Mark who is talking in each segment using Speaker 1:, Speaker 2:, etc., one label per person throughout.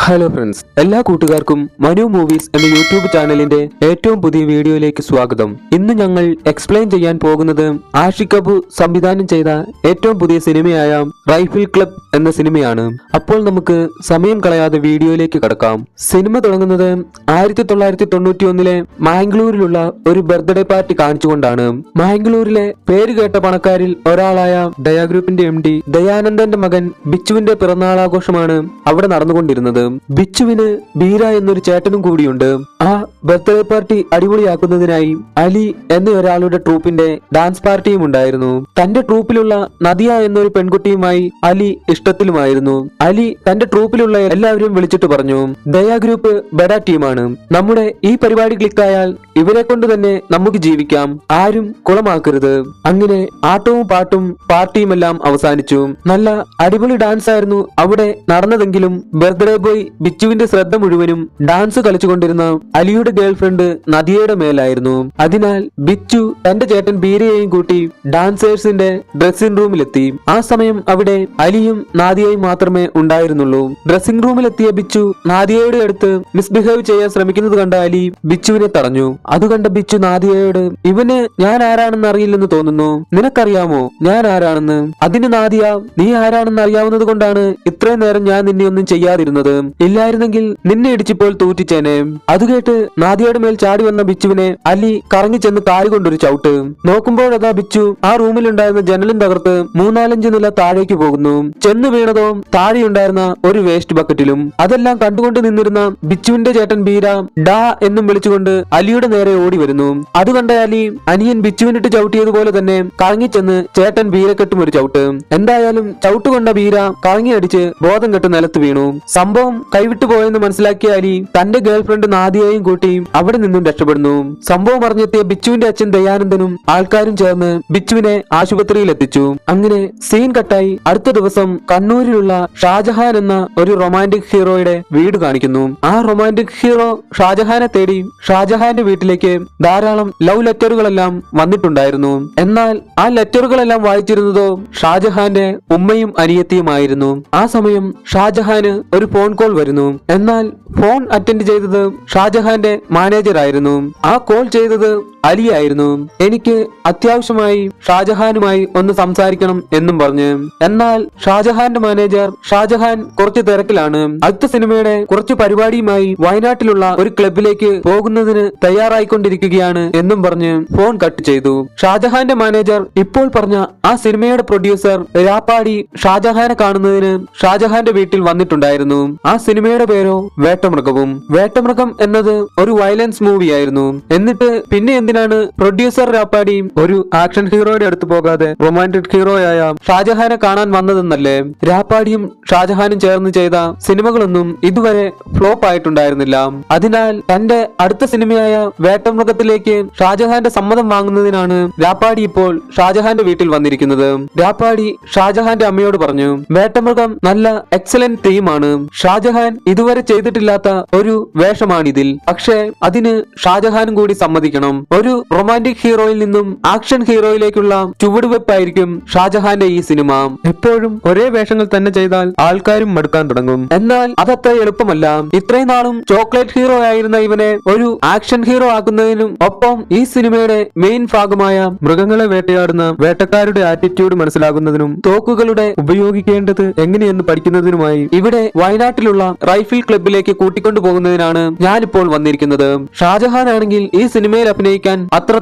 Speaker 1: Hello friends, എല്ലാ കൂട്ടുകാർക്കും Manu movies എന്ന യൂട്യൂബ് ചാനലിന്റെ ഏറ്റവും പുതിയ വീഡിയോയിലേക്ക് സ്വാഗതം. ഇന്ന് ഞങ്ങൾ എക്സ്പ്ലെയിൻ ചെയ്യാൻ പോകുന്നത് ആഷിഖ് അബു സംവിധാനം ചെയ്ത ഏറ്റവും പുതിയ സിനിമയായ റൈഫിൾ ക്ലബ് എന്ന സിനിമയാണ്. അപ്പോൾ നമുക്ക് സമയം കളയാതെ വീഡിയോയിലേക്ക് കടക്കാം. സിനിമ തുടങ്ങുന്നത് 1991 മാംഗ്ലൂരിലുള്ള ഒരു ബർത്ത്ഡേ പാർട്ടി കാണിച്ചുകൊണ്ടാണ്. മാംഗ്ലൂരിലെ പേരുകേട്ട പണക്കാരിൽ ഒരാളായ ദയാ ഗ്രൂപ്പിന്റെ MD ദയാനന്ദന്റെ മകൻ ബിച്ചുവിന്റെ പിറന്നാളാഘോഷമാണ് അവിടെ നടന്നുകൊണ്ടിരുന്നത്. ബിച്ചുവിന് ബീര എന്നൊരു ചേട്ടനും കൂടിയുണ്ട്. ആ ബർത്ത്ഡേ പാർട്ടി അടിപൊളിയാക്കുന്നതിനായി അലി എന്ന ഒരാളുടെ ട്രൂപ്പിന്റെ ഡാൻസ് പാർട്ടിയും ഉണ്ടായിരുന്നു. തന്റെ ട്രൂപ്പിലുള്ള നദിയ എന്നൊരു പെൺകുട്ടിയുമായി അലി ഇഷ്ടത്തിലുമായിരുന്നു. അലി തന്റെ ട്രൂപ്പിലുള്ള എല്ലാവരും വിളിച്ചിട്ട് പറഞ്ഞു, ദയാ ഗ്രൂപ്പ് ബെഡ ടീമാണ്. നമ്മുടെ ഈ പരിപാടി ക്ലിക്കായാൽ ഇവരെ കൊണ്ട് തന്നെ നമുക്ക് ജീവിക്കാം, ആരും കുളമാക്കരുത്. അങ്ങനെ ആട്ടവും പാട്ടും പാർട്ടിയും എല്ലാം അവസാനിച്ചു. നല്ല അടിപൊളി ഡാൻസ് ആയിരുന്നു അവിടെ നടന്നതെങ്കിലും ബർത്ത്ഡേ ബോയ് ബിച്ചുവിന്റെ ശ്രദ്ധ മുഴുവനും ഡാൻസ് കളിച്ചുകൊണ്ടിരുന്ന അലിയുടെ ഗേൾഫ്രണ്ട് നദിയയുടെ മേലായിരുന്നു. അതിനാൽ ബിച്ചു തന്റെ ചേട്ടൻ ബീരയെയും കൂട്ടി ഡാൻസേഴ്സിന്റെ ഡ്രസ്സിംഗ് റൂമിലെത്തി. ആ സമയം അവിടെ അലിയും നാദിയയും മാത്രമേ ഉണ്ടായിരുന്നുള്ളൂ. ഡ്രസ്സിംഗ് റൂമിലെത്തിയ ബിച്ചു നാദിയയുടെ അടുത്ത് മിസ്ബിഹേവ് ചെയ്യാൻ ശ്രമിക്കുന്നത് കണ്ട അലി ബിച്ചുവിനെ തടഞ്ഞു. അത് കണ്ട ബിച്ചു നാദിയയോട്, ഇവന് ഞാൻ ആരാണെന്ന് അറിയില്ലെന്ന് തോന്നുന്നു, നിനക്കറിയാമോ ഞാൻ ആരാണെന്ന്? അതിന് നാദിയ, നീ ആരാണെന്ന് അറിയാവുന്നത് കൊണ്ടാണ് ഇത്രയും നേരം ഞാൻ നിന്നെ ഒന്നും ചെയ്യാതിരുന്നത്, ഇല്ലായിരുന്നെങ്കിൽ നിന്നെ ഇടിച്ചിപ്പോൾ തൂറ്റിച്ചേനെ. അത് കേട്ട് നാദിയയുടെ മേൽ ചാടി വന്ന ബിച്ചുവിനെ അലി കറങ്ങി ചെന്ന് കാല് കൊണ്ടൊരു ചവിട്ട്. നോക്കുമ്പോഴതാ ബിച്ചു ആ റൂമിലുണ്ടായിരുന്ന ജനലും തകർത്ത് 3-4 നില താഴേക്ക് പോകുന്നു. ചെന്ന് വീണതോ താഴെയുണ്ടായിരുന്ന ഒരു വേസ്റ്റ് ബക്കറ്റിലും. അതെല്ലാം കണ്ടുകൊണ്ട് നിന്നിരുന്ന ബിച്ചുവിന്റെ ചേട്ടൻ ബീര ഡാ എന്നും വിളിച്ചുകൊണ്ട് അലിയുടെ നേരെ ഓടി വരുന്നു. അത് കണ്ട അലി അനിയൻ ബിച്ചുവിനിട്ട് ചവിട്ടിയതുപോലെ തന്നെ കറങ്ങിച്ചെന്ന് ചേട്ടൻ ബീരക്കെട്ടും ഒരു ചവിട്ട്. എന്തായാലും ചവിട്ടുകൊണ്ട ബീര കറങ്ങിയടിച്ച് ബോധം കെട്ട് നിലത്ത് വീണു. സംഭവം കൈവിട്ടു പോയെന്ന് മനസ്സിലാക്കിയ അലി തന്റെ ഗേൾഫ്രണ്ട് നാദിയയും കൂട്ടി അവിടെ നിന്നും രക്ഷപ്പെടുന്നു. സംഭവം അറിഞ്ഞെത്തിയ ബിച്ചുവിന്റെ അച്ഛൻ ദയാനന്ദനും ആൾക്കാരും ചേർന്ന് ബിച്ചുവിനെ ആശുപത്രിയിൽ എത്തിച്ചു. അങ്ങനെ സീൻ കട്ടായി അടുത്ത ദിവസം കണ്ണൂരിലുള്ള ഷാജഹാൻ എന്ന ഒരു റൊമാന്റിക് ഹീറോയുടെ വീട് കാണിക്കുന്നു. ആ റൊമാന്റിക് ഹീറോ ഷാജഹാനെ തേടി ഷാജഹാന്റെ വീട്ടിലേക്ക് ധാരാളം ലവ് ലെറ്ററുകളെല്ലാം വന്നിട്ടുണ്ടായിരുന്നു. എന്നാൽ ആ ലെറ്ററുകളെല്ലാം വായിച്ചിരുന്നതോ ഷാജഹാന്റെ ഉമ്മയും അനിയത്തിയുമായിരുന്നു. ആ സമയം ഷാജഹാന് ഒരു ഫോൺ കോൾ വരുന്നു. എന്നാൽ ഫോൺ അറ്റൻഡ് ചെയ്തത് ഷാജഹാന്റെ മാനേജർ ആയിരുന്നു. ആ കോൾ ചെയ്തത് അലിയായിരുന്നു. എനിക്ക് അത്യാവശ്യമായി ഷാജഹാനുമായി ഒന്ന് സംസാരിക്കണം എന്നും പറഞ്ഞ്. എന്നാൽ ഷാജഹാന്റെ മാനേജർ, ഷാജഹാൻ കുറച്ച് തിരക്കിലാണ്, അടുത്ത സിനിമയുടെ കുറച്ച് പരിപാടിയുമായി വയനാട്ടിലുള്ള ഒരു ക്ലബിലേക്ക് പോകുന്നതിന് തയ്യാറായിക്കൊണ്ടിരിക്കുകയാണ് എന്നും പറഞ്ഞ് ഫോൺ കട്ട് ചെയ്തു. ഷാജഹാന്റെ മാനേജർ ഇപ്പോൾ പറഞ്ഞ ആ സിനിമയുടെ പ്രൊഡ്യൂസർ രാപ്പാടി ഷാജഹാനെ കാണുന്നതിന് ഷാജഹാന്റെ വീട്ടിൽ വന്നിട്ടുണ്ടായിരുന്നു. ആ സിനിമയുടെ പേരോ വേട്ടമൃഗവും. വേട്ടമൃഗം എന്നത് ഒരു വയലൻസ് മൂവിയായിരുന്നു. എന്നിട്ട് പിന്നെ എന്തിനാണ് പ്രൊഡ്യൂസർ രാപ്പാടി ഒരു ആക്ഷൻ ഹീറോയുടെ അടുത്ത് പോകാതെ റൊമാന്റിക് ഹീറോയായ ഷാജഹാനെ കാണാൻ വന്നതെന്നല്ലേ? രാപ്പാടിയും ഷാജഹാനും ചേർന്ന് ചെയ്ത സിനിമകളൊന്നും ഇതുവരെ ഫ്ലോപ്പ് ആയിട്ടുണ്ടായിരുന്നില്ല. അതിനാൽ തന്റെ അടുത്ത സിനിമയായ വേട്ടമൃഗത്തിലേക്ക് ഷാജഹാന്റെ സമ്മതം വാങ്ങുന്നതിനാണ് രാപ്പാടി ഇപ്പോൾ ഷാജഹാന്റെ വീട്ടിൽ വന്നിരിക്കുന്നത്. രാപ്പാടി ഷാജഹാന്റെ അമ്മയോട് പറഞ്ഞു, വേട്ടമൃഗം നല്ല എക്സലന്റ് തീമാണ്. ഷാജഹാൻ ഇതുവരെ ചെയ്തിട്ടില്ലാത്ത ഒരു വേഷമാണിതിൽ. പക്ഷേ അതിന് ഷാജഹാനും കൂടി സമ്മതിക്കണം. ഒരു റൊമാന്റിക് ഹീറോയിൽ നിന്നും ആക്ഷൻ ഹീറോയിലേക്കുള്ള ചുവടുവെപ്പായിരിക്കും ഷാജഹാന്റെ ഈ സിനിമ. എപ്പോഴും ഒരേ വേഷങ്ങൾ തന്നെ ചെയ്താൽ ആൾക്കാരും മടുക്കാൻ തുടങ്ങും. എന്നാൽ അതത്ര എളുപ്പമല്ല. ഇത്രയും നാളും ചോക്ലേറ്റ് ഹീറോ ആയിരുന്ന ഇവനെ ഒരു ആക്ഷൻ ഹീറോ ആക്കുന്നതിനും ഒപ്പം ഈ സിനിമയുടെ മെയിൻ ഭാഗമായ മൃഗങ്ങളെ വേട്ടയാടുന്ന വേട്ടക്കാരുടെ ആറ്റിറ്റ്യൂഡ് മനസ്സിലാകുന്നതിനും തോക്കുകളുടെ ഉപയോഗിക്കേണ്ടത് എങ്ങനെയെന്ന് പഠിക്കുന്നതിനുമായി ഇവിടെ വയനാട്ടിലുള്ള റൈഫിൾ ക്ലബിലേക്ക് കൂട്ടിക്കൊണ്ടു പോകുന്നതിനാണ് ഞാനിപ്പോൾ വന്നിരിക്കുന്നത്. ഷാജഹാൻ ആണെങ്കിൽ ഈ സിനിമയിൽ അഭിനയിക്കാൻ അത്ര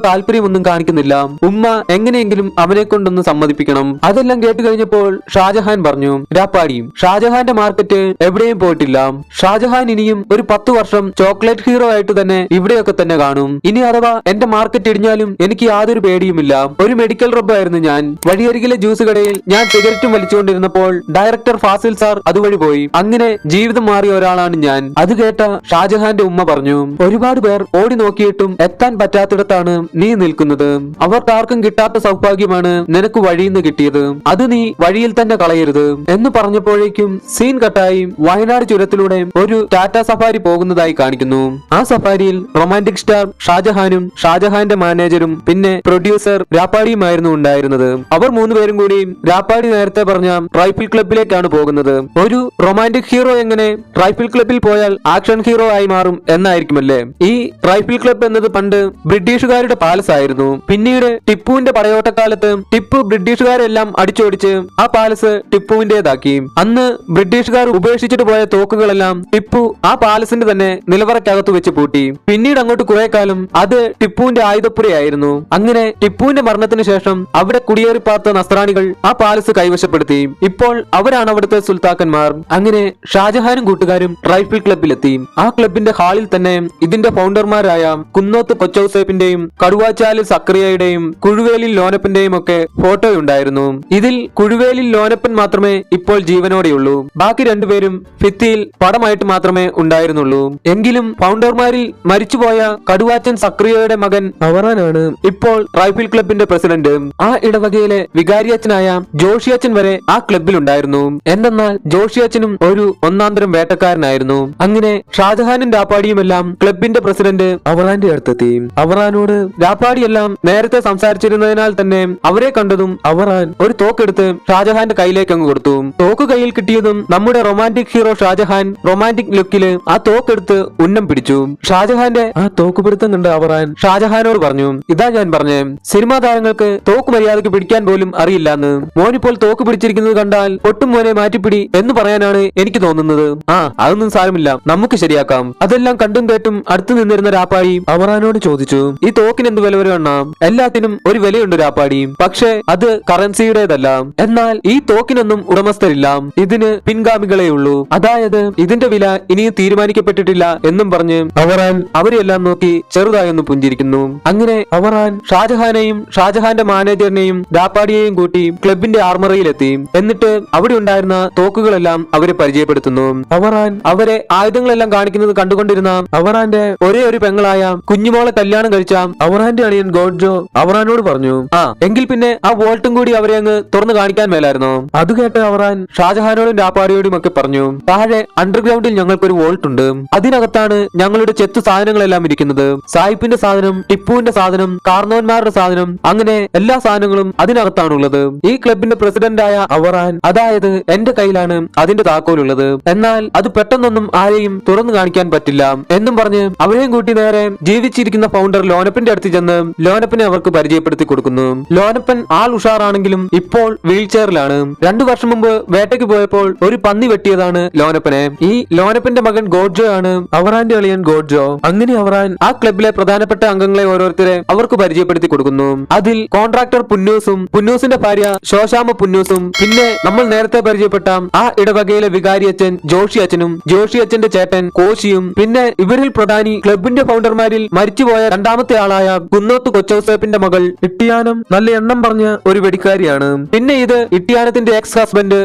Speaker 1: താല്പര്യമൊന്നും കാണിക്കുന്നില്ല. ഉമ്മ എങ്ങനെയെങ്കിലും അവനെ കൊണ്ടൊന്ന് സമ്മതിപ്പിക്കണം. അതെല്ലാം കേട്ട് കഴിഞ്ഞപ്പോൾ ഷാജഹാൻ പറഞ്ഞു, രാപ്പാടി, ഷാജഹാന്റെ മാർക്കറ്റ് എവിടെയും പോയിട്ടില്ല. ഷാജഹാൻ ഇനിയും ഒരു 10 വർഷം ചോക്ലേറ്റ് ഹീറോ ആയിട്ട് തന്നെ ഇവിടെയൊക്കെ തന്നെ കാണും. ഇനി അഥവാ എന്റെ മാർക്കറ്റ് ഇടിഞ്ഞാലും എനിക്ക് യാതൊരു പേടിയുമില്ല. ഒരു മെഡിക്കൽ റബ്ബായിരുന്നു ഞാൻ. വഴിയരികിലെ ജ്യൂസ് കടയിൽ ഞാൻ സിഗരറ്റും വലിച്ചുകൊണ്ടിരുന്നപ്പോൾ ഡയറക്ടർ ഫാസിൽ സാർ അതുവഴി പോയി. അങ്ങനെ ജീവിതം മാറിയ ഒരാളാണ് ഞാൻ. അത് കേട്ട ഷാജഹാന്റെ ഉമ്മ പറഞ്ഞു, ഒരുപാട് പേർ ഓടി നോക്കിയിട്ടും എത്താൻ പറ്റാത്തിടത്ത് സ്ഥാനത്താണ് നീ നിൽക്കുന്നത്. അവർക്കാർക്കും കിട്ടാത്ത സൗഭാഗ്യമാണ് നിനക്ക് വഴിയിന്ന് കിട്ടിയത്. അത് നീ വഴിയിൽ തന്നെ കളയരുത് എന്ന് പറഞ്ഞപ്പോഴേക്കും സീൻ കട്ടായി വയനാട് ചുരത്തിലൂടെ ഒരു ടാറ്റ സഫാരി പോകുന്നതായി കാണിക്കുന്നു. ആ സഫാരിയിൽ റൊമാൻറ്റിക് സ്റ്റാർ ഷാജഹാനും ഷാജഹാന്റെ മാനേജരും പിന്നെ പ്രൊഡ്യൂസർ രാപ്പാടിയുമായിരുന്നു ഉണ്ടായിരുന്നത്. അവർ മൂന്നുപേരും കൂടി രാപ്പാടി നേരത്തെ പറഞ്ഞ റൈഫിൾ ക്ലബിലേക്കാണ് പോകുന്നത്. ഒരു റൊമാൻറ്റിക് ഹീറോ എങ്ങനെ റൈഫിൾ ക്ലബിൽ പോയാൽ ആക്ഷൻ ഹീറോ ആയി മാറും എന്നായിരിക്കുമല്ലേ. ഈ റൈഫിൾ ക്ലബ് എന്നത് പണ്ട് ബ്രിട്ടീഷുകാരുടെ പാലസ് ആയിരുന്നു. പിന്നീട് ടിപ്പുവിന്റെ പടയോട്ടക്കാലത്ത് ടിപ്പു ബ്രിട്ടീഷുകാരെല്ലാം അടിച്ചോടിച്ച് ആ പാലസ് ടിപ്പുവിന്റേതാക്കി. അന്ന് ബ്രിട്ടീഷുകാർ ഉപേക്ഷിച്ചിട്ട് പോയ തോക്കുകളെല്ലാം ടിപ്പു ആ പാലസിന്റെ തന്നെ നിലവറയ്ക്കകത്ത് വെച്ച് പൂട്ടി. പിന്നീട് അങ്ങോട്ട് കുറെ കാലം അത് ടിപ്പുവിന്റെ ആയുധപ്പുരയായിരുന്നു. അങ്ങനെ ടിപ്പുവിന്റെ മരണത്തിന് ശേഷം അവിടെ കുടിയേറിപ്പാർത്ത നസ്രാണികൾ ആ പാലസ് കൈവശപ്പെടുത്തി. ഇപ്പോൾ അവരാണ് അവിടുത്തെ സുൽത്താക്കന്മാർ. അങ്ങനെ ഷാജഹാനും കൂട്ടുകാരും റൈഫിൾ ക്ലബിലെത്തി. ആ ക്ലബിന്റെ ഹാളിൽ തന്നെ ഇതിന്റെ ഫൗണ്ടർമാരായ കുന്നോത്ത് കൊച്ചൌസേപ്പിന്റെയും കടുവാച്ചാലിൽ സക്രിയയുടെയും കുഴുവേലിൽ ലോനപ്പന്റെയും ഒക്കെ ഫോട്ടോ ഉണ്ടായിരുന്നു. ഇതിൽ കുഴുവേലിൽ ലോനപ്പൻ മാത്രമേ ഇപ്പോൾ ജീവനോടെയുള്ളൂ. ബാക്കി രണ്ടുപേരും ഭിത്തിയിൽ പടമായിട്ട് മാത്രമേ ഉണ്ടായിരുന്നുള്ളൂ. എങ്കിലും ഫൗണ്ടർമാരിൽ മരിച്ചുപോയ കടുവാച്ചൻ സക്രിയയുടെ മകൻ അവറാനാണ് ഇപ്പോൾ റൈഫിൾ ക്ലബിന്റെ പ്രസിഡന്റ്. ആ ഇടവകയിലെ വികാരിയച്ഛനായ ജോഷിയച്ഛൻ വരെ ആ ക്ലബിലുണ്ടായിരുന്നു. എന്തെന്നാൽ ജോഷിയച്ഛനും ഒരു ഒന്നാന്തരം വേട്ടക്കാരനായിരുന്നു. അങ്ങനെ ഷാജഹാനും രാപ്പാടിയുമെല്ലാം ക്ലബിന്റെ പ്രസിഡന്റ് അവറാന്റെ അടുത്തെത്തി. അവറാനോട് രാപ്പാടിയെല്ലാം നേരത്തെ സംസാരിച്ചിരുന്നതിനാൽ തന്നെ അവരെ കണ്ടതും അവറാൻ ഒരു തോക്കെടുത്ത് ഷാജഹാന്റെ കയ്യിലേക്ക് അങ്ങ് കൊടുത്തു. തോക്ക് കയ്യിൽ കിട്ടിയതും നമ്മുടെ റൊമാൻറ്റിക് ഹീറോ ഷാജഹാൻ റൊമാൻറ്റിക് ലുക്കില് ആ തോക്കെടുത്ത് ഉന്നം പിടിച്ചു. ഷാജഹാന്റെ ആ തോക്കുപിടുത്തം കണ്ട് അവറാൻ ഷാജഹാനോട് പറഞ്ഞു, ഇതാ ഞാൻ പറഞ്ഞേ, സിനിമാ താരങ്ങൾക്ക് തോക്ക് മര്യാദക്ക് പിടിക്കാൻ പോലും അറിയില്ലാന്ന്. മോനിപ്പോൾ തോക്ക് പിടിച്ചിരിക്കുന്നത് കണ്ടാൽ ഒട്ടും മോനെ മാറ്റിപ്പിടി എന്ന് പറയാനാണ് എനിക്ക് തോന്നുന്നത്. ആ അതൊന്നും സാരമില്ല, നമുക്ക് ശരിയാക്കാം. അതെല്ലാം കണ്ടും കേട്ടും അടുത്തു നിന്നിരുന്ന രാപ്പാടി അവറാനോട് ചോദിച്ചു, ഈ തോക്കിന് എന്ത് വില വരുമെണ്ണ? എല്ലാത്തിനും ഒരു വിലയുണ്ട് രാപ്പാടി, പക്ഷേ അത് കറൻസിയുടേതല്ല. എന്നാൽ ഈ തോക്കിനൊന്നും ഉടമസ്ഥരില്ല, ഇതിന് പിൻഗാമികളേ ഉള്ളൂ. അതായത് ഇതിന്റെ വില ഇനിയും തീരുമാനിക്കപ്പെട്ടിട്ടില്ല എന്നും പറഞ്ഞ് അവറാൻ അവരെല്ലാം നോക്കി ചെറുതായൊന്ന് പുഞ്ചിരിക്കുന്നു. അങ്ങനെ അവറാൻ ഷാജഹാനെയും ഷാജഹാന്റെ മാനേജറിനെയും രാപ്പാടിയെയും കൂട്ടി ക്ലബിന്റെ ആർമറയിലെത്തി. എന്നിട്ട് അവിടെ ഉണ്ടായിരുന്ന തോക്കുകളെല്ലാം അവരെ പരിചയപ്പെടുത്തുന്നു. അവറാൻ അവരെ ആയുധങ്ങളെല്ലാം കാണിക്കുന്നത് കണ്ടുകൊണ്ടിരുന്ന അവറാന്റെ ഒരേ ഒരു പെങ്ങളായ കുഞ്ഞുമോളെ കല്യാണം കഴിച്ച അവറാന്റെ അളിയൻ ഗോഡ്ജോ അവറാനോട് പറഞ്ഞു, ആ എങ്കിൽ പിന്നെ ആ വോൾട്ടും കൂടി അവരെ അങ്ങ് തുറന്നു കാണിക്കാൻ മേലായിരുന്നോ? അത് കേട്ട് അവറാൻ ഷാജഹാനോടും രാപ്പാടിയോടും ഒക്കെ പറഞ്ഞു, താഴെ അണ്ടർഗ്രൗണ്ടിൽ ഞങ്ങൾക്കൊരു വോൾട്ട് ഉണ്ട്. അതിനകത്താണ് ഞങ്ങളുടെ ചെത്തു സാധനങ്ങളെല്ലാം ഇരിക്കുന്നത്. സായിപ്പിന്റെ സാധനം, ടിപ്പുവിന്റെ സാധനം, കാർന്നോന്മാരുടെ സാധനം, അങ്ങനെ എല്ലാ സാധനങ്ങളും അതിനകത്താണുള്ളത്. ഈ ക്ലബിന്റെ പ്രസിഡന്റായ അവറാൻ, അതായത് എന്റെ കയ്യിലാണ് അതിന്റെ താക്കോലുള്ളത്. എന്നാൽ അത് പെട്ടെന്നൊന്നും ആരെയും തുറന്നു കാണിക്കാൻ പറ്റില്ല എന്നും പറഞ്ഞ് അവരെയും കൂട്ടി നേരെ ജീവിച്ചിരിക്കുന്ന ഫൗണ്ടർ ലോനപ്പന്റെ അടുത്ത് ചെന്ന് ലോനപ്പനെ അവർക്ക് പരിചയപ്പെടുത്തി കൊടുക്കുന്നു. ലോനപ്പൻ ആൾ ഉഷാറാണെങ്കിലും ഇപ്പോൾ വീൽ ചെയറിലാണ്. 2 വർഷം മുമ്പ് വേട്ടയ്ക്ക് പോയപ്പോൾ ഒരു പന്നി വെട്ടിയതാണ് ലോനപ്പനെ. ഈ ലോനപ്പന്റെ മകൻ ഗോഡ്ജോ ആണ് അവറാന്റെ അളിയൻ ഗോഡ്ജോ. അങ്ങനെ അവറാൻ ആ ക്ലബിലെ പ്രധാനപ്പെട്ട അംഗങ്ങളെ ഓരോരുത്തരെ അവർക്ക് പരിചയപ്പെടുത്തി കൊടുക്കുന്നു. അതിൽ കോൺട്രാക്ടർ പുന്നൂസും പുന്നൂസിന്റെ ഭാര്യ ശോശാമ പുന്നൂസും പിന്നെ നമ്മൾ നേരത്തെ പരിചയപ്പെട്ട ആ ഇടവകയിലെ വികാരിയച്ഛൻ ജോഷിയച്ഛനും ജോഷിയച്ഛന്റെ ചേട്ടൻ കോശിയും പിന്നെ ഇവരിൽ പ്രധാനി ക്ലബിന്റെ ഫൗണ്ടർമാരിൽ മരിച്ചുപോയ രണ്ടാമത്തെ ആളായ കുന്നോത്ത് കൊച്ചൌസേപ്പിന്റെ മകൾ ഇട്ടിയാനം, നല്ല എണ്ണം പറഞ്ഞ ഒരു വെടിക്കാരിയാണ്. പിന്നെ ഇത് ഇട്ടിയാനത്തിന്റെ എക്സ് ഹസ്ബൻഡ്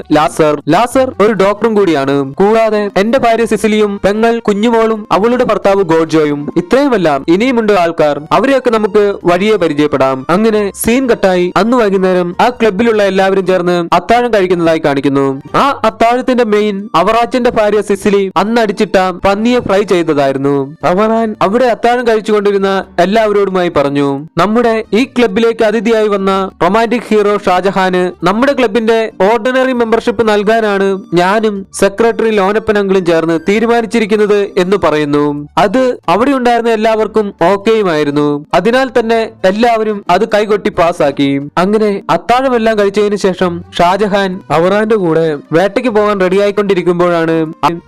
Speaker 1: ലാസർ ഒരു ഡോക്ടറും കൂടിയാണ്. കൂടാതെ എന്റെ ഭാര്യ സിസിലിയും പെങ്ങൾ കുഞ്ഞുമോളും അവളുടെ ഭർത്താവ് ഗോഡ്ജോയും. ഇത്രയുമല്ല, ഇനിയുമുണ്ട് ആൾക്കാർ. അവരെയൊക്കെ നമുക്ക് വഴിയെ പരിചയപ്പെടാം. അങ്ങനെ സീൻ കട്ടായി അന്ന് വൈകുന്നേരം ആ ക്ലബിലുള്ള എല്ലാവരും ചേർന്ന് അത്താഴം കഴിക്കുന്നതായി കാണിക്കുന്നു. ആ അത്താഴത്തിന്റെ മെയിൻ അവറാച്ചന്റെ ഭാര്യ സിസിലി അന്ന് അടിച്ചിട്ട പന്നിയെ ഫ്രൈ ചെയ്തതായിരുന്നു. അവറാൻ അവിടെ അത്താഴം കഴിച്ചുകൊണ്ടിരുന്ന എല്ലാവരോടുമായി പറഞ്ഞു, നമ്മുടെ ഈ ക്ലബിലേക്ക് അതിഥിയായി വന്ന റൊമാൻറ്റിക് ഹീറോ ഷാജഹാന് നമ്മുടെ ക്ലബിന്റെ ഓർഡിനറി മെമ്പർഷിപ്പ് നൽകാനാണ് ഞാനും സെക്രട്ടറി ലോനപ്പൻ അങ്കിളും ചേർന്ന് തീരുമാനിച്ചിരിക്കുന്നത് എന്ന് പറയുന്നു. അത് അവിടെ ഉണ്ടായിരുന്ന എല്ലാവർക്കും ഓക്കെയുമായിരുന്നു. അതിനാൽ തന്നെ എല്ലാവരും അത് കൈകൊട്ടി പാസ്സാക്കി. അങ്ങനെ അത്താഴമെല്ലാം കഴിച്ചതിന് ശേഷം ഷാജഹാൻ അവറാന്റെ കൂടെ വേട്ടയ്ക്ക് പോകാൻ റെഡിയായിക്കൊണ്ടിരിക്കുമ്പോഴാണ്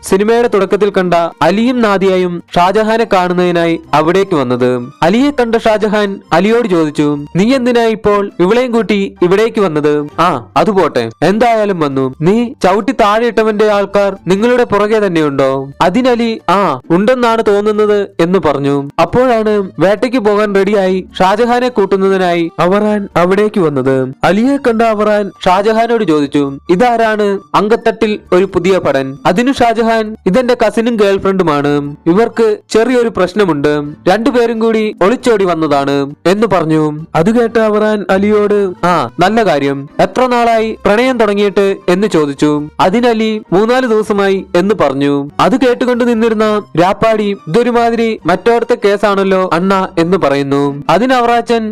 Speaker 1: സിനിമയുടെ തുടക്കത്തിൽ കണ്ട അലിയും നാദിയയും ഷാജഹാനെ കാണുന്നതിനായി അവിടേക്ക് വന്നത്. അലിയെ കണ്ട ഷാജഹാൻ അലിയോട് ചോദിച്ചു, നീ എന്തിനാ ഇപ്പോൾ ഇവളെയും കൂട്ടി ഇവിടേക്ക് വന്നത്? ആ അത് പോട്ടെ, എന്തായാലും വന്നു. നീ ചവിട്ടി താഴെ ഇട്ടവന്റെ ആൾക്കാർ നിങ്ങളുടെ പുറകെ തന്നെയുണ്ടോ? അതിനലി ആ ഉണ്ടെന്നാണ് തോന്നുന്നത് എന്ന് പറഞ്ഞു. അപ്പോഴാണ് വേട്ടയ്ക്ക് പോകാൻ റെഡിയായി ഷാജഹാനെ കൂട്ടുന്നതിനായി അവറാൻ അവിടേക്ക് വന്നത്. അലിയെ കണ്ട അവറാൻ ഷാജഹാനോട് ചോദിച്ചു, ഇതാരാണ് അങ്കത്തട്ടിൽ ഒരു പുതിയ പടൻ? അതിനു ഷാജഹാൻ, ഇതെന്റെ കസിനും ഗേൾഫ്രണ്ടുമാണ്. ഇവർക്ക് ചെറിയൊരു പ്രശ്നമുണ്ട്. രണ്ടുപേരും കൂടി ഒളിച്ചോടി വന്നതാണ് എന്ന് പറഞ്ഞു. അത് കേട്ട അവറാൻ അലിയോട് നല്ല കാര്യം, എത്ര നാളായി പ്രണയം തുടങ്ങിയിട്ട് എന്ന് ചോദിച്ചു. അതിന് അലി 3-4 ദിവസമായി എന്ന് പറഞ്ഞു. അത് കേട്ടുകൊണ്ട് നിന്നിരുന്ന രാപ്പാടി ഇതൊരുമാതിരി മറ്റോടത്തെ കേസാണല്ലോ അണ്ണ എന്ന് പറയുന്നു. അതിന് അവറാച്ചൻ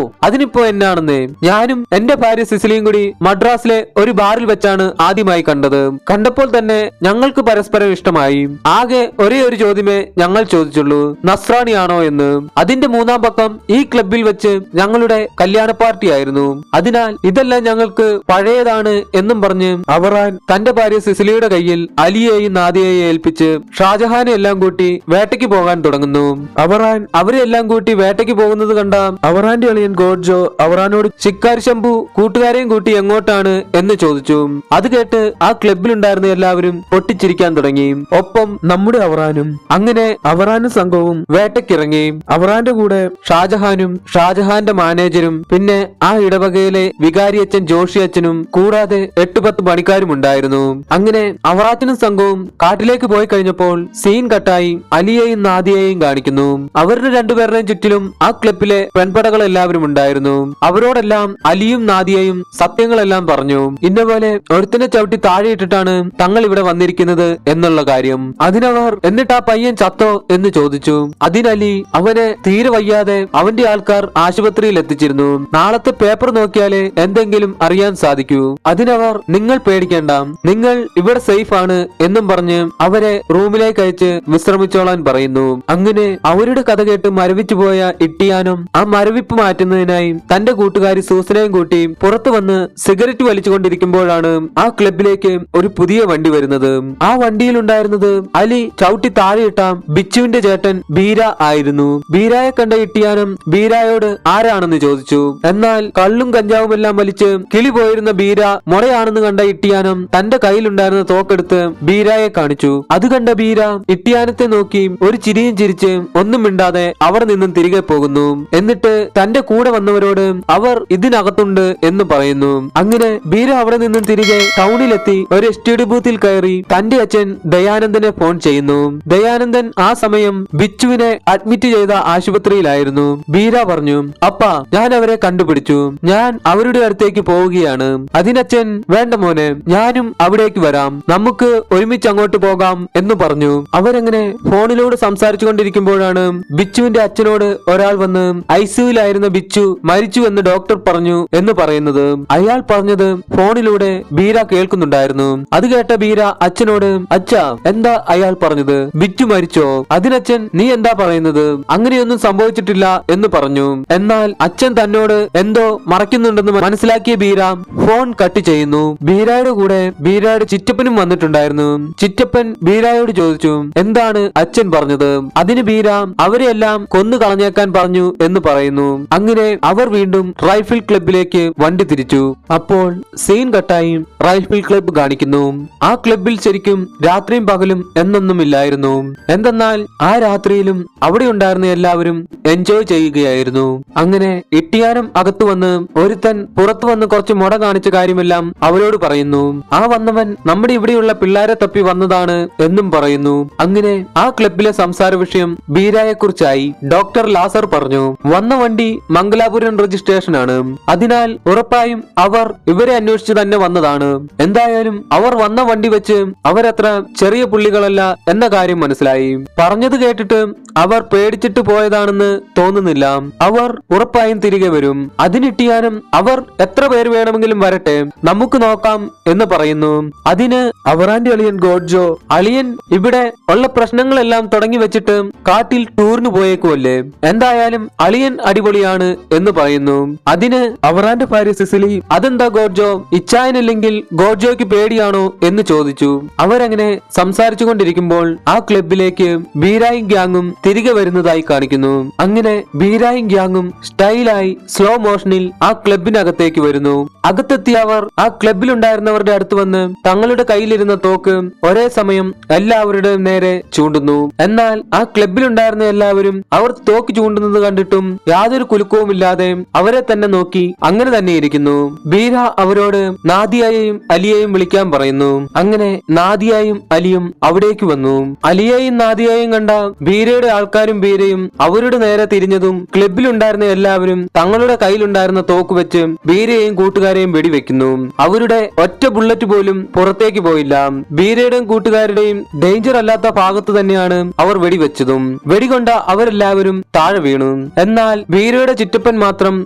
Speaker 1: അതിനിപ്പോ എന്നാണെന്ന്, ഞാനും എന്റെ ഭാര്യ സിസിലിയും കൂടി മദ്രാസിലെ ഒരു ബാറിൽ വെച്ചാണ് ആദ്യമായി കണ്ടത്. കണ്ടപ്പോൾ തന്നെ ഞങ്ങൾക്ക് പരസ്പരം ഇഷ്ടമായി. ആകെ ഒരേ ഒരു ചോദ്യമേ ഞങ്ങൾ ചോദിച്ചുള്ളൂ, നസ്രാണിയാണോ എന്ന്. അതിന്റെ 3-ാം പക്കം ഈ ക്ലബിൽ വെച്ച് ഞങ്ങളുടെ കല്യാണ പാർട്ടി ആയിരുന്നു. അതിനാൽ ഇതെല്ലാം ഞങ്ങൾക്ക് പഴയതാണ് എന്നും പറഞ്ഞ് അവറാൻ തന്റെ ഭാര്യ സിസിലിയുടെ കയ്യിൽ അലിയെയും നാദിയെയും ഏൽപ്പിച്ച് ഷാജഹാനെ എല്ലാം കൂട്ടി വേട്ടയ്ക്ക് പോകാൻ തുടങ്ങുന്നു. അവറാൻ അവരെല്ലാം കൂട്ടി വേട്ടയ്ക്ക് പോകുന്നത് കണ്ട അവറാന്റെ അളിയൻ ഗോഡ്ജോ അവറാനോട് ശിക്കാരി ശംഭു കൂട്ടുകാരെയും കൂട്ടി എങ്ങോട്ടാണ് എന്ന് ചോദിച്ചു. അത് കേട്ട് ആ ക്ലബിലുണ്ടായിരുന്ന എല്ലാവരും പൊട്ടിച്ചിരിക്കാൻ തുടങ്ങി. ഒപ്പം നമ്മുടെ അവറാനും. അങ്ങനെ അവറാനും സംഘവും വേട്ടയ്ക്കിറങ്ങി. അവറാന്റെ കൂടെ ഷാജഹാനും ഷാജഹാന്റെ മാനേജരും പിന്നെ ആ ഇടവകയിലെ വികാരിയച്ഛൻ ജോഷി അച്ഛനും കൂടാതെ 8-10 പണിക്കാരും ഉണ്ടായിരുന്നു. അങ്ങനെ അവറാച്ചനും സംഘവും കാട്ടിലേക്ക് പോയി കഴിഞ്ഞപ്പോൾ സീൻ കട്ടായി അലിയെയും നാദിയെയും കാണിക്കുന്നു. അവരുടെ രണ്ടുപേരുടെയും ചുറ്റിലും ആ ക്ലബിലെ പെൺപടകൾ എല്ലാവരും ഉണ്ടായിരുന്നു. അവരോടെല്ലാം അലിയും നാദിയയും സത്യങ്ങളെല്ലാം പറഞ്ഞു. ഇന്നപോലെ ഒരുത്തിനെ ചവിട്ടി താഴെയിട്ടിട്ടാണ് തങ്ങൾ ഇവിടെ വന്നിരിക്കുന്നത് എന്നുള്ള കാര്യം. അതിനവർ എന്നിട്ട് ആ പയ്യൻ ചത്തോ എന്ന് ചോദിച്ചു. അതിനലി അവനെ തീരെ വയ്യാതെ അവന്റെ ആൾക്കാർ ആശുപത്രിയിൽ എത്തിച്ചിരുന്നു. നാളത്തെ പേപ്പർ നോക്കിയാലേ എന്തെങ്കിലും അറിയാൻ സാധിക്കൂ. അതിനവർ നിങ്ങൾ പേടിക്കേണ്ട, നിങ്ങൾ ഇവിടെ സേഫ് ആണ് എന്നും പറഞ്ഞ് അവരെ റൂമിലേക്ക് അയച്ച് വിശ്രമിച്ചോളാൻ പറയുന്നു. അങ്ങനെ അവരുടെ കഥ കേട്ട് മരവിച്ചു പോയ ഇട്ടിയാനും ആ മരവിപ്പ് മാറ്റുന്നതിനായി തന്റെ കൂട്ടുകാരി സൂസനയും കൂട്ടി പുറത്തു വന്ന് സിഗരറ്റ് വലിച്ചുകൊണ്ടിരിക്കുമ്പോഴാണ് ആ ക്ലബിലേക്ക് ഒരു പുതിയ വണ്ടി വരുന്നത്. ആ വണ്ടിയിൽ ഉണ്ടായിരുന്നത് അലി ചവിട്ടി താഴെയിട്ട ബിച്ചുവിന്റെ ചേട്ടൻ ബീര ആയിരുന്നു. ബീരായെ കണ്ട ഇട്ടിയാനും ബീരായോട് ആരാണെന്ന് ചോദിച്ചു. എന്നാൽ കള്ളും കഞ്ചാവും എല്ലാം വലിച്ച് കിളി പോയിരുന്ന ബീര മുളയാണെന്ന് കണ്ട ഇട്ടിയാനും തന്റെ കയ്യിലുണ്ടായിരുന്ന തോക്കെടുത്ത് ബീരായെ കാണിച്ചു. അത് കണ്ട ബീര ഇട്ടിയാനത്തെ നോക്കി ഒരു ചിരിയും ചിരിച്ച് ഒന്നും മിണ്ടാതെ അവിടെ നിന്നും തിരികെ പോകുന്നു. എന്നിട്ട് തന്റെ കൂടെ വന്നവരോട് അവർ ഇതിനകത്തുണ്ട് എന്ന് പറയുന്നു. അങ്ങനെ ബീര അവിടെ നിന്നും തിരികെ ടൗണിലെത്തി ഒരു എസ്റ്റിഡി ബൂത്തിൽ കയറി തന്റെ അച്ഛൻ ദയാനന്ദനെ ഫോൺ ചെയ്യുന്നു. ദയാനന്ദൻ ആ സമയം ബിച്ചുവിനെ അഡ്മിറ്റ് ചെയ്ത ആശുപത്രിയിലായിരുന്നു. ബീര പറഞ്ഞു, അപ്പാ ഞാൻ അവരെ കണ്ടുപിടിച്ചു, ഞാൻ അവരുടെ അടുത്തേക്ക് പോവുകയാണ്. അതിനച്ഛൻ വേണ്ട മോനെ, ഞാനും അവിടേക്ക് വരാം, നമുക്ക് ഒരുമിച്ച് അങ്ങോട്ട് പോകാം എന്ന് പറഞ്ഞു. അവരങ്ങനെ ഫോണിലൂടെ സംസാരിച്ചു കൊണ്ടിരിക്കുമ്പോഴാണ് ബിച്ചുവിന്റെ അച്ഛനോട് ഒരാൾ വന്ന് ഐസിയുലായിരുന്ന ബിച്ചു മരിച്ചു എന്ന് ഡോക്ടർ പറഞ്ഞു എന്ന് പറയുന്നത്. അയാൾ പറഞ്ഞത് ഫോണിലൂടെ ബീര കേൾക്കുന്നുണ്ടായിരുന്നു. അത് കേട്ട ബീര അച്ഛനോട്, അച്ഛാ എന്താ അയാൾ പറഞ്ഞത്, ബിച്ചു മരിച്ചോ? അതിനച്ഛൻ നീ എന്താ പറയുന്നത്, അങ്ങനെയൊന്നും സംഭവിച്ചിട്ടില്ല എന്ന് പറഞ്ഞു. എന്നാൽ അച്ഛൻ തന്നോട് എന്തോ മറയ്ക്കുന്നുണ്ടെന്ന് മനസ്സിലാക്കിയ ബീര ഫോൺ കട്ട് ചെയ്യുന്നു. ബീരായുടെ കൂടെ ബീരായുടെ ചിറ്റപ്പനും വന്നിട്ടുണ്ടായിരുന്നു. ചിറ്റപ്പൻ ബീരായോട് ചോദിച്ചു, എന്താണ് അച്ഛൻ പറഞ്ഞത്? അതിന് ബീര അവരെല്ലാം കൊന്നു കളഞ്ഞേക്കാൻ പറഞ്ഞു എന്ന് പറയുന്നു. അങ്ങനെ അവർ വീണ്ടും റൈഫിൾ ക്ലബിലേക്ക് വണ്ടി തിരിച്ചു. അപ്പോൾ സീൻ കട്ടായി റൈഫിൾ ക്ലബ് കാണിക്കുന്നു. ആ ക്ലബിൽ ശരിക്കും രാത്രിയും പകലും എന്നൊന്നുമില്ലായിരുന്നു. എന്തെന്നാൽ ആ രാത്രിയിലും അവിടെ ഉണ്ടായിരുന്ന എല്ലാവരും എൻജോയ് ചെയ്യുകയായിരുന്നു. അങ്ങനെ ഇട്ടിയാനും അകത്തു വന്ന് ഒരുത്തൻ പുറത്തു വന്ന് കുറച്ച് മുട കാണിച്ച കാര്യമെല്ലാം അവരോട് പറയുന്നു. ആ വന്നവൻ നമ്മുടെ ഇവിടെയുള്ള പിള്ളേരെ തപ്പി വന്നതാണ് എന്നും പറയുന്നു. അങ്ങനെ ആ ക്ലബിലെ സംസാര വിഷയം ബീരായെ കുറിച്ചായി. ഡോക്ടർ ലാസർ പറഞ്ഞു, വന്ന വണ്ടി മംഗലാപുരം രജിസ്ട്രേഷൻ ആണ്, അതിനാൽ ഉറപ്പായും അവർ ഇവരെ അന്വേഷിച്ച് തന്നെ വന്നതാണ്. എന്തായാലും അവർ വന്ന വണ്ടി വെച്ച് അവരത്ര ചെറിയ പുള്ളികളല്ല എന്ന കാര്യം മനസ്സിലായി. പറഞ്ഞത് കേട്ടിട്ട് അവർ പേടിച്ചിട്ട് പോയതാണെന്ന് തോന്നുന്നില്ല. അവർ ഉറപ്പായും തിരികെ വരും. അതിനിട്ടിയാനും അവർ എത്ര പേര് വേണമെങ്കിലും വരട്ടെ, നമുക്ക് നോക്കാം എന്ന് പറയുന്നു. അതിന് അവറാന്റെ അളിയൻ ഗോഡ്ജോ, അളിയൻ ഇവിടെ ഉള്ള പ്രശ്നങ്ങളെല്ലാം തുടങ്ങി വെച്ചിട്ട് കാട്ടിൽ ടൂറിന് പോയേക്കുമല്ലേ, എന്തായാലും അളിയൻ അടിപൊളിയാണ് എന്ന് പറയുന്നു. അതിന് അവറാന്റെ ഭാര്യ സിസിലി, അതെന്താ ഗോഡ്ജോ, ഇച്ചായനല്ലെങ്കിൽ ഗോഡ്ജോയ്ക്ക് പേടിയാണോ എന്ന് ചോദിച്ചു. അവരങ്ങനെ സംസാരിച്ചു കൊണ്ടിരിക്കുമ്പോൾ ആ ക്ലബിലേക്ക് ബീരായും ഗ്യാങ്ങും തിരികെ വരുന്നതായി കാണിക്കുന്നു. അങ്ങനെ ബീരായും ഗ്യാങ്ങും സ്റ്റൈലായി സ്ലോ മോഷനിൽ ആ ക്ലബിനകത്തേക്ക് വരുന്നു. അകത്തെത്തിയ അവർ ആ ക്ലബിലുണ്ടായിരുന്നവരുടെ അടുത്ത് വന്ന് തങ്ങളുടെ കയ്യിലിരുന്ന തോക്ക് ഒരേ സമയം എല്ലാവരുടെയും നേരെ ചൂണ്ടുന്നു. എന്നാൽ ആ ക്ലബിലുണ്ടായിരുന്ന എല്ലാവരും അവർ തോക്ക് ചൂണ്ടുന്നത് കണ്ടിട്ടും യാതൊരു കുലുക്കവുമില്ലാതെ അവരെ തന്നെ നോക്കി അങ്ങനെ തന്നെ ഇരിക്കുന്നു. ബീര അവരോട് നാദിയയെയും അലിയെയും വിളിക്കാൻ പറയുന്നു. അങ്ങനെ നാദിയയും അലിയും അവിടേക്ക് വന്നു. അലിയെയും നാദിയയെയും കണ്ട ബീരയുടെ ആൾക്കാരും ബീരയും അവർ അവരുടെ നേരെ തിരിഞ്ഞതും ക്ലബിലുണ്ടായിരുന്ന എല്ലാവരും തങ്ങളുടെ കയ്യിലുണ്ടായിരുന്ന തോക്ക് വെച്ച് ബീരയെയും കൂട്ടുകാരെയും വെടിവെക്കുന്നു. അവരുടെ ഒറ്റ ബുള്ളറ്റ് പോലും പുറത്തേക്ക് പോയില്ല. ബീരയുടെയും കൂട്ടുകാരുടെയും ഡേഞ്ചർ അല്ലാത്ത ഭാഗത്ത് തന്നെയാണ് അവർ വെടിവെച്ചതും. വെടികൊണ്ട അവരെല്ലാവരും താഴെ വീണു. എന്നാൽ ബീരയുടെ ചിറ്റപ്പൻ മാത്രം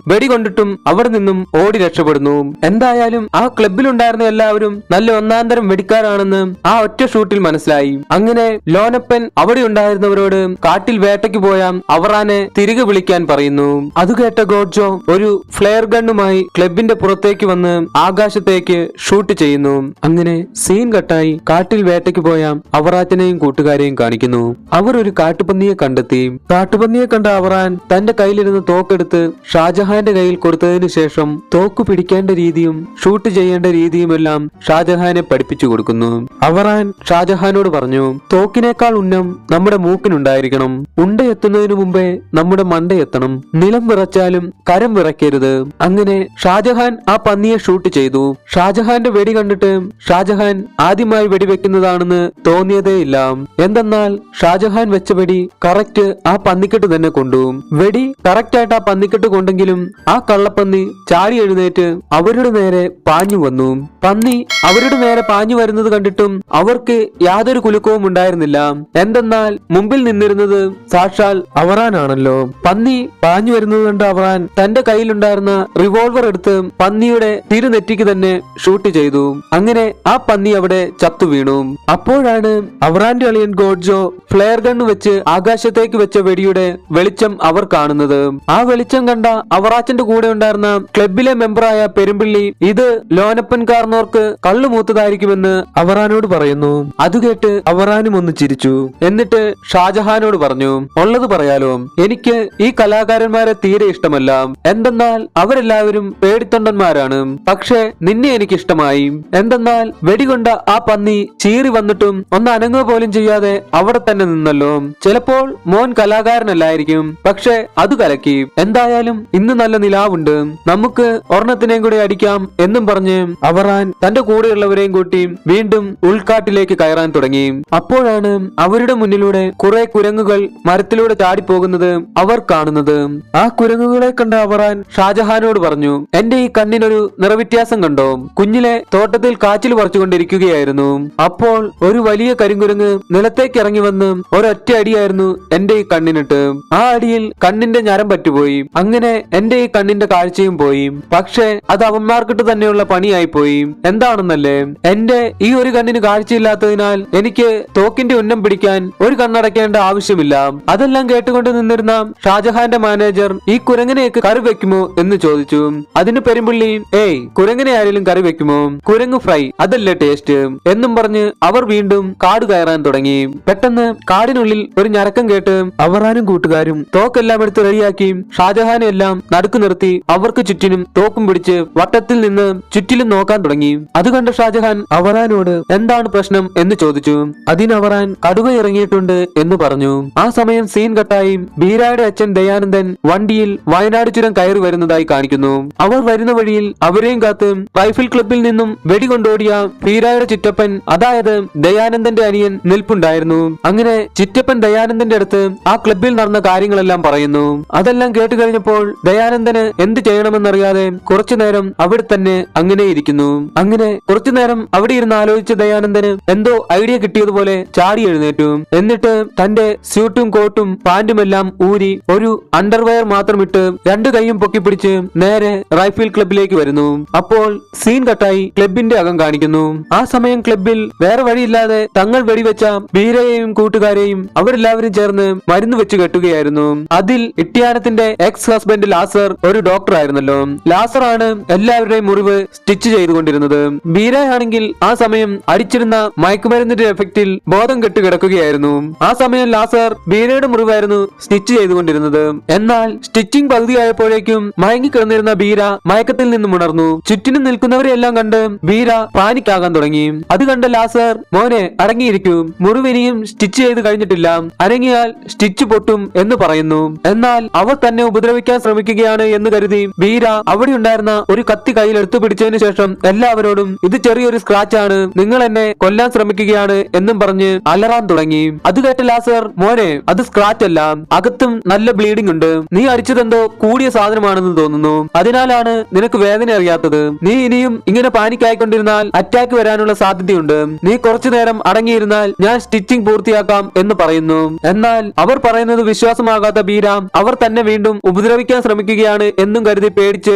Speaker 1: വെടികൊണ്ടിട്ടും അവിടെ നിന്നും ഓടി രക്ഷപ്പെടുന്നു. എന്തായാലും ആ ക്ലബിലുണ്ടായിരുന്ന എല്ലാവരും നല്ല ഒന്നാന്തരം വെടിക്കാരാണെന്ന് ആ ഒറ്റ ഷൂട്ടിൽ മനസ്സിലായി. അങ്ങനെ ലോനപ്പൻ അവിടെ ഉണ്ടായിരുന്നവരോട് കാട്ടിൽ വേട്ടയ്ക്ക് പോയ അവറാനെ തിരികെ വിളിക്കാൻ പറയുന്നു. അത് കേട്ട ഗോഡ്ജോ ഒരു ഫ്ലെയർ ഗണ്ണുമായി ക്ലബിന്റെ പുറത്തേക്ക് വന്ന് ആകാശത്തേക്ക് ഷൂട്ട് ചെയ്യുന്നു. അങ്ങനെ സീൻ കട്ടായി കാട്ടിൽ വേട്ടയ്ക്ക് പോയ അവറാച്ചനെയും കൂട്ടുകാരെയും കാണിക്കുന്നു. അവർ ഒരു കാട്ടുപന്നിയെ കണ്ടെത്തി. കാട്ടുപന്നിയെ കണ്ട അവറാൻ തന്റെ കയ്യിലിരുന്ന് തോക്കെടുത്ത് ഷാജഹാന്റെ കയ്യിൽ കൊടുത്തതിനു ശേഷം തോക്ക് പിടിക്കേണ്ട രീതിയും ഷൂട്ട് ചെയ്യേണ്ട രീതിയുമെല്ലാം ഷാജഹാനെ പഠിപ്പിച്ചു കൊടുക്കുന്നു. അവറാൻ ഷാജഹാനോട് പറഞ്ഞു, തോക്കിനേക്കാൾ ഉന്നം നമ്മുടെ മൂക്കിനുണ്ടായിരിക്കണം. ഉണ്ട എത്തുന്നതിനു മുമ്പേ നമ്മുടെ മണ്ട എത്തണം. നിലം വിറച്ചാലും കരം വിറയ്ക്കരുത്. അങ്ങനെ ഷാജഹാൻ ആ പന്നിയെ ഷൂട്ട് ചെയ്തു. ഷാജഹാന്റെ വെടി കണ്ടിട്ട് ഷാജഹാൻ ആദ്യമായി വെടിവെക്കുന്നതാണെന്ന് തോന്നിയതേയില്ല. എന്തെന്നാൽ ഷാജഹാൻ വെച്ച വെടി കറക്റ്റ് ആ പന്നിക്കെട്ട് തന്നെ കൊണ്ടു. വെടി കറക്റ്റ് ആയിട്ട് ആ പന്നിക്കെട്ട് കൊണ്ടെങ്കിലും ആ കള്ളപ്പന്നി ചാടി എഴുന്നേറ്റ് അവരുടെ നേരെ പാഞ്ഞു വന്നു. പന്നി അവരുടെ നേരെ പാഞ്ഞു വരുന്നത് കണ്ടിട്ടും അവർക്ക് യാതൊരു കുലുക്കവും ഉണ്ടായിരുന്നില്ല. എന്തെന്നാൽ മുമ്പിൽ നിന്നിരുന്നത് സാക്ഷാൽ അവറാനാണല്ലോ. പന്നി പാഞ്ഞു വരുന്നത് കണ്ട് അവറാൻ തന്റെ കയ്യിലുണ്ടായിരുന്ന റിവോൾവർ എടുത്ത് പന്നിയുടെ തിരുനെറ്റിക്ക് തന്നെ ഷൂട്ട് ചെയ്തു. അങ്ങനെ ആ പന്നി അവിടെ ചത്തു വീണു. അപ്പോഴാണ് അവറാന്റെ അളിയൻ ഗോഡ്ജോ ഫ്ലെയർ ഗണ്ണ് വെച്ച് ആകാശത്തേക്ക് വെച്ച വെടിയുടെ വെളിച്ചം അവർ കാണുന്നത്. ആ വെളിച്ചം കണ്ട അവറാച്ചന്റെ കൂടെ ഉണ്ടായിരുന്ന ക്ലബിലെ മെമ്പറായ പെരുമ്പിള്ളി ഇത് ലോനപ്പൻ കാർന്നോർക്ക് കള്ളുമൂത്തതായിരിക്കുമെന്ന് അവറാനോട് പറയുന്നു. അത് കേട്ട് അവറാനും ഒന്ന് ചിരിച്ചു. എന്നിട്ട് ഷാജഹാനോട് പറഞ്ഞു, ഉള്ളത് പറയാലോ, എനിക്ക് ഈ കലാകാരന്മാരെ തീരെ ഇഷ്ടമല്ല. എന്തെന്നാൽ അവരെല്ലാവരും പേടിത്തൊണ്ടന്മാരാണ്. പക്ഷെ നിന്നെ എനിക്ക് ഇഷ്ടമായി. എന്തെന്നാൽ വെടികൊണ്ട ആ പന്നി ചീറി വന്നിട്ടും ഒന്ന് അനങ്ങുക പോലും ചെയ്യാതെ അവിടെ തന്നെ നിന്നല്ലോ. ചിലപ്പോൾ മോൻ കലാകാരനല്ലായിരിക്കും, പക്ഷെ അത് കലക്കി. എന്തായാലും ഇന്ന് നല്ല നിലാവുണ്ട്, നമുക്ക് ഒരെണ്ണത്തിനെയും കൂടെ അടിക്കാം എന്നും പറഞ്ഞ് അവറാൻ തന്റെ കൂടെയുള്ളവരെയും കൂട്ടി വീണ്ടും ഉൾക്കാട്ടിലേക്ക് കയറാൻ തുടങ്ങി. അപ്പോഴാണ് അവരുടെ മുന്നിലൂടെ കുറെ കുരങ്ങുകൾ മരത്തിലൂടെ ചാടിപ്പോകുന്നത് അവർ കാണുന്നത്. ആ കുരങ്ങുകളെ കണ്ട അവറാൻ ഷാജഹാനോട് പറഞ്ഞു, എന്റെ ഈ കണ്ണിനൊരു നിറവ്യത്യാസം കണ്ടോ? കുഞ്ഞിലെ തോട്ടത്തിൽ കാച്ചിൽ പറിച്ചുകൊണ്ടിരിക്കുകയായിരുന്നു. അപ്പോൾ ഒരു വലിയ കരിങ്കുരങ്ങ് നിലത്തേക്ക് ഇറങ്ങി വന്ന് ഒരൊറ്റ അടിയായിരുന്നു എന്റെ ഈ കണ്ണിനിട്ട്. ആ അടിയിൽ കണ്ണിന്റെ ഞരം പറ്റുപോയി. അങ്ങനെ എന്റെ ഈ കണ്ണിന്റെ കാഴ്ചയും പോയി. പക്ഷെ അത് അവന്മാർക്കിട്ട് തന്നെയുള്ള പണിയായി പോയി. എന്താണെന്നല്ലേ, എന്റെ ഈ ഒരു കണ്ണിന് കാഴ്ചയില്ലാത്തതിനാൽ എനിക്ക് തോക്കിന്റെ ഉന്നം പിടിക്കാൻ ഒരു കണ്ണടയ്ക്കേണ്ട ആവശ്യമില്ല. അതെല്ലാം കേട്ടുകൊണ്ട് നിന്നിരുന്ന ഷാജഹാന്റെ മാനേജർ ഈ കുരങ്ങനെയൊക്കെ കറി വെക്കുമോ എന്ന് ചോദിച്ചു. അതിന് പെരുമ്പുള്ളി, ഏയ് കുരങ്ങനെ ആരെങ്കിലും കറി വെക്കുമോ? കുരങ്ങ് ഫ്രൈ അതല്ലേ ടേസ്റ്റ് എന്നും പറഞ്ഞ് അവർ വീണ്ടും കാട് കയറാൻ തുടങ്ങി. പെട്ടെന്ന് കാടിനുള്ളിൽ ഒരു ഞരക്കം കേട്ട് അവറാനും കൂട്ടുകാരും തോക്കെല്ലാം എടുത്ത് റെഡിയാക്കി ഷാജഹാനെ എല്ലാം നടുക്ക് നിർത്തി അവർക്ക് ചുറ്റിനും തോക്കും പിടിച്ച് വട്ടത്തിൽ നിന്ന് ചുറ്റിലും നോക്കാൻ തുടങ്ങി. അത് കണ്ട ഷാജഹാൻ അവറാനോട് എന്താണ് പ്രശ്നം എന്ന് ചോദിച്ചു. അതിനവറാൻ കടുവ ഇറങ്ങിയിട്ടുണ്ട് എന്ന് പറഞ്ഞു. ആ സമയം സീൻ കട്ടായി ബീരായുടെ അച്ഛൻ ദയാനന്ദൻ വണ്ടിയിൽ വയനാട് ചുരം കയറി വരുന്നതായി കാണിക്കുന്നു. അവർ വരുന്ന വഴിയിൽ അവരെയും കാത്ത് റൈഫിൾ ക്ലബിൽ നിന്നും വെടികൊണ്ടോടിയ ബീരായുടെ ചിറ്റപ്പൻ, അതായത് ദയാനന്ദന്റെ അനിയൻ നിൽപ്പുണ്ടായിരുന്നു. അങ്ങനെ ചിറ്റപ്പൻ ദയാനന്ദന്റെ അടുത്ത് ആ ക്ലബിൽ നടന്ന കാര്യങ്ങളെല്ലാം പറയുന്നു. അതെല്ലാം കേട്ട് കഴിഞ്ഞപ്പോൾ ദയാനന്ദന് എന്ത് ചെയ്യണമെന്നറിയാതെ കുറച്ചുനേരം അവിടെ തന്നെ അങ്ങനെ ഇരിക്കുന്നു. അങ്ങനെ കുറച്ചുനേരം അവിടെ ഇരുന്ന് ആലോചിച്ച ദയാനന്ദന് എന്തോ ഐഡിയ കിട്ടിയതുപോലെ ചാടി എഴുന്നേറ്റു. എന്നിട്ട് തന്റെ സ്യൂട്ടും കോട്ടും പാന്റുമെല്ലാം ഊരി ഒരു അണ്ടർവെയർ മാത്രം ഇട്ട് രണ്ടു കൈയും പൊക്കിപ്പിടിച്ച് നേരെ റൈഫിൾ ക്ലബിലേക്ക് വരുന്നു. അപ്പോൾ സീൻ കട്ടായി ക്ലബിന്റെ അകം കാണിക്കുന്നു. ആ സമയം ക്ലബിൽ വേറെ വഴിയില്ലാതെ തങ്ങൾ വെടിവെച്ച ബീരയെയും കൂട്ടുകാരെയും അവരെല്ലാവരും ചേർന്ന് മരുന്ന് വെച്ച് കെട്ടുകയായിരുന്നു. അതിൽ ഇട്ടിയാനത്തിന്റെ എക്സ് ഹസ്ബൻഡ് ലാസർ ഒരു ഡോക്ടർ ആയിരുന്നല്ലോ. ലാസർ ആണ് എല്ലാവരുടെയും മുറിവ് സ്റ്റിച്ച് ചെയ്തുകൊണ്ടിരുന്നത്. ബീരയാണെങ്കിൽ ആ സമയം അടിച്ചിരുന്ന മയക്കുമരുന്നിന്റെ എഫക്റ്റിൽ ബോധം കെട്ട് കിടക്കുകയായിരുന്നു. ആ സമയം ലാസർ ബീരയുടെ മുറിവായിരുന്നു സ്റ്റിച്ച് ചെയ്തുകൊണ്ടിരുന്നത്. എന്നാൽ സ്റ്റിച്ചിങ് പകുതിയായപ്പോഴേക്കും മയങ്ങിക്കിടന്നിരുന്ന ബീര മയക്കത്തിൽ നിന്നും ഉണർന്നു. ചുറ്റിനും നിൽക്കുന്നവരെല്ലാം കണ്ട് ബീര പാനിക്കാകാൻ തുടങ്ങി. അത് കണ്ട ലാസർ, മോനെ അടങ്ങിയിരിക്കൂ, മുറിവിനിയും സ്റ്റിച്ച് ചെയ്ത് കഴിഞ്ഞിട്ടില്ല, അനങ്ങിയാൽ സ്റ്റിച്ച് പൊട്ടും എന്ന് പറയുന്നു. എന്നാൽ അവർ തന്നെ ഉപദ്രവിക്കാൻ ശ്രമിക്കുകയാണ് എന്ന് കരുതി ബീര അവിടെ ഉണ്ടായിരുന്ന ഒരു കത്തി കയ്യിൽ എടുത്തു പിടിച്ചതിനു ശേഷം എല്ലാവരോടും ഇത് ചെറിയൊരു സ്ക്രാച്ച് ആണ്, നിങ്ങൾ എന്നെ കൊല്ലാൻ ശ്രമിക്കുകയാണ് എന്നും പറഞ്ഞ് അലറാൻ തുടങ്ങി. അത് കേട്ട ലാസർ, മോനെ അത് സ്ക്രാച്ച് അല്ല, അകത്തും നല്ല ബ്ലീഡിംഗ് ഉണ്ട്. നീ അടിച്ചതെന്തോ കൂടിയ സാധനമാണെന്ന് തോന്നുന്നു. അതിനാലാണ് നിനക്ക് വേദന അറിയാത്തത്. നീ ഇനിയും ഇങ്ങനെ പാനിക് ആയിക്കൊണ്ടിരുന്നാൽ അറ്റാക്ക് വരാനുള്ള സാധ്യതയുണ്ട്. നീ കുറച്ചു നേരം അടങ്ങിയിരുന്നാൽ ഞാൻ സ്റ്റിച്ചിങ് പൂർത്തിയാക്കാം എന്ന് പറയുന്നു. എന്നാൽ അവർ പറയുന്നത് വിശ്വാസമാകാത്ത ബീര അവർ തന്നെ വീണ്ടും ഉപദ്രവിക്കാൻ ശ്രമിക്കുകയാണ് എന്നും കരുതി പേടിച്ച്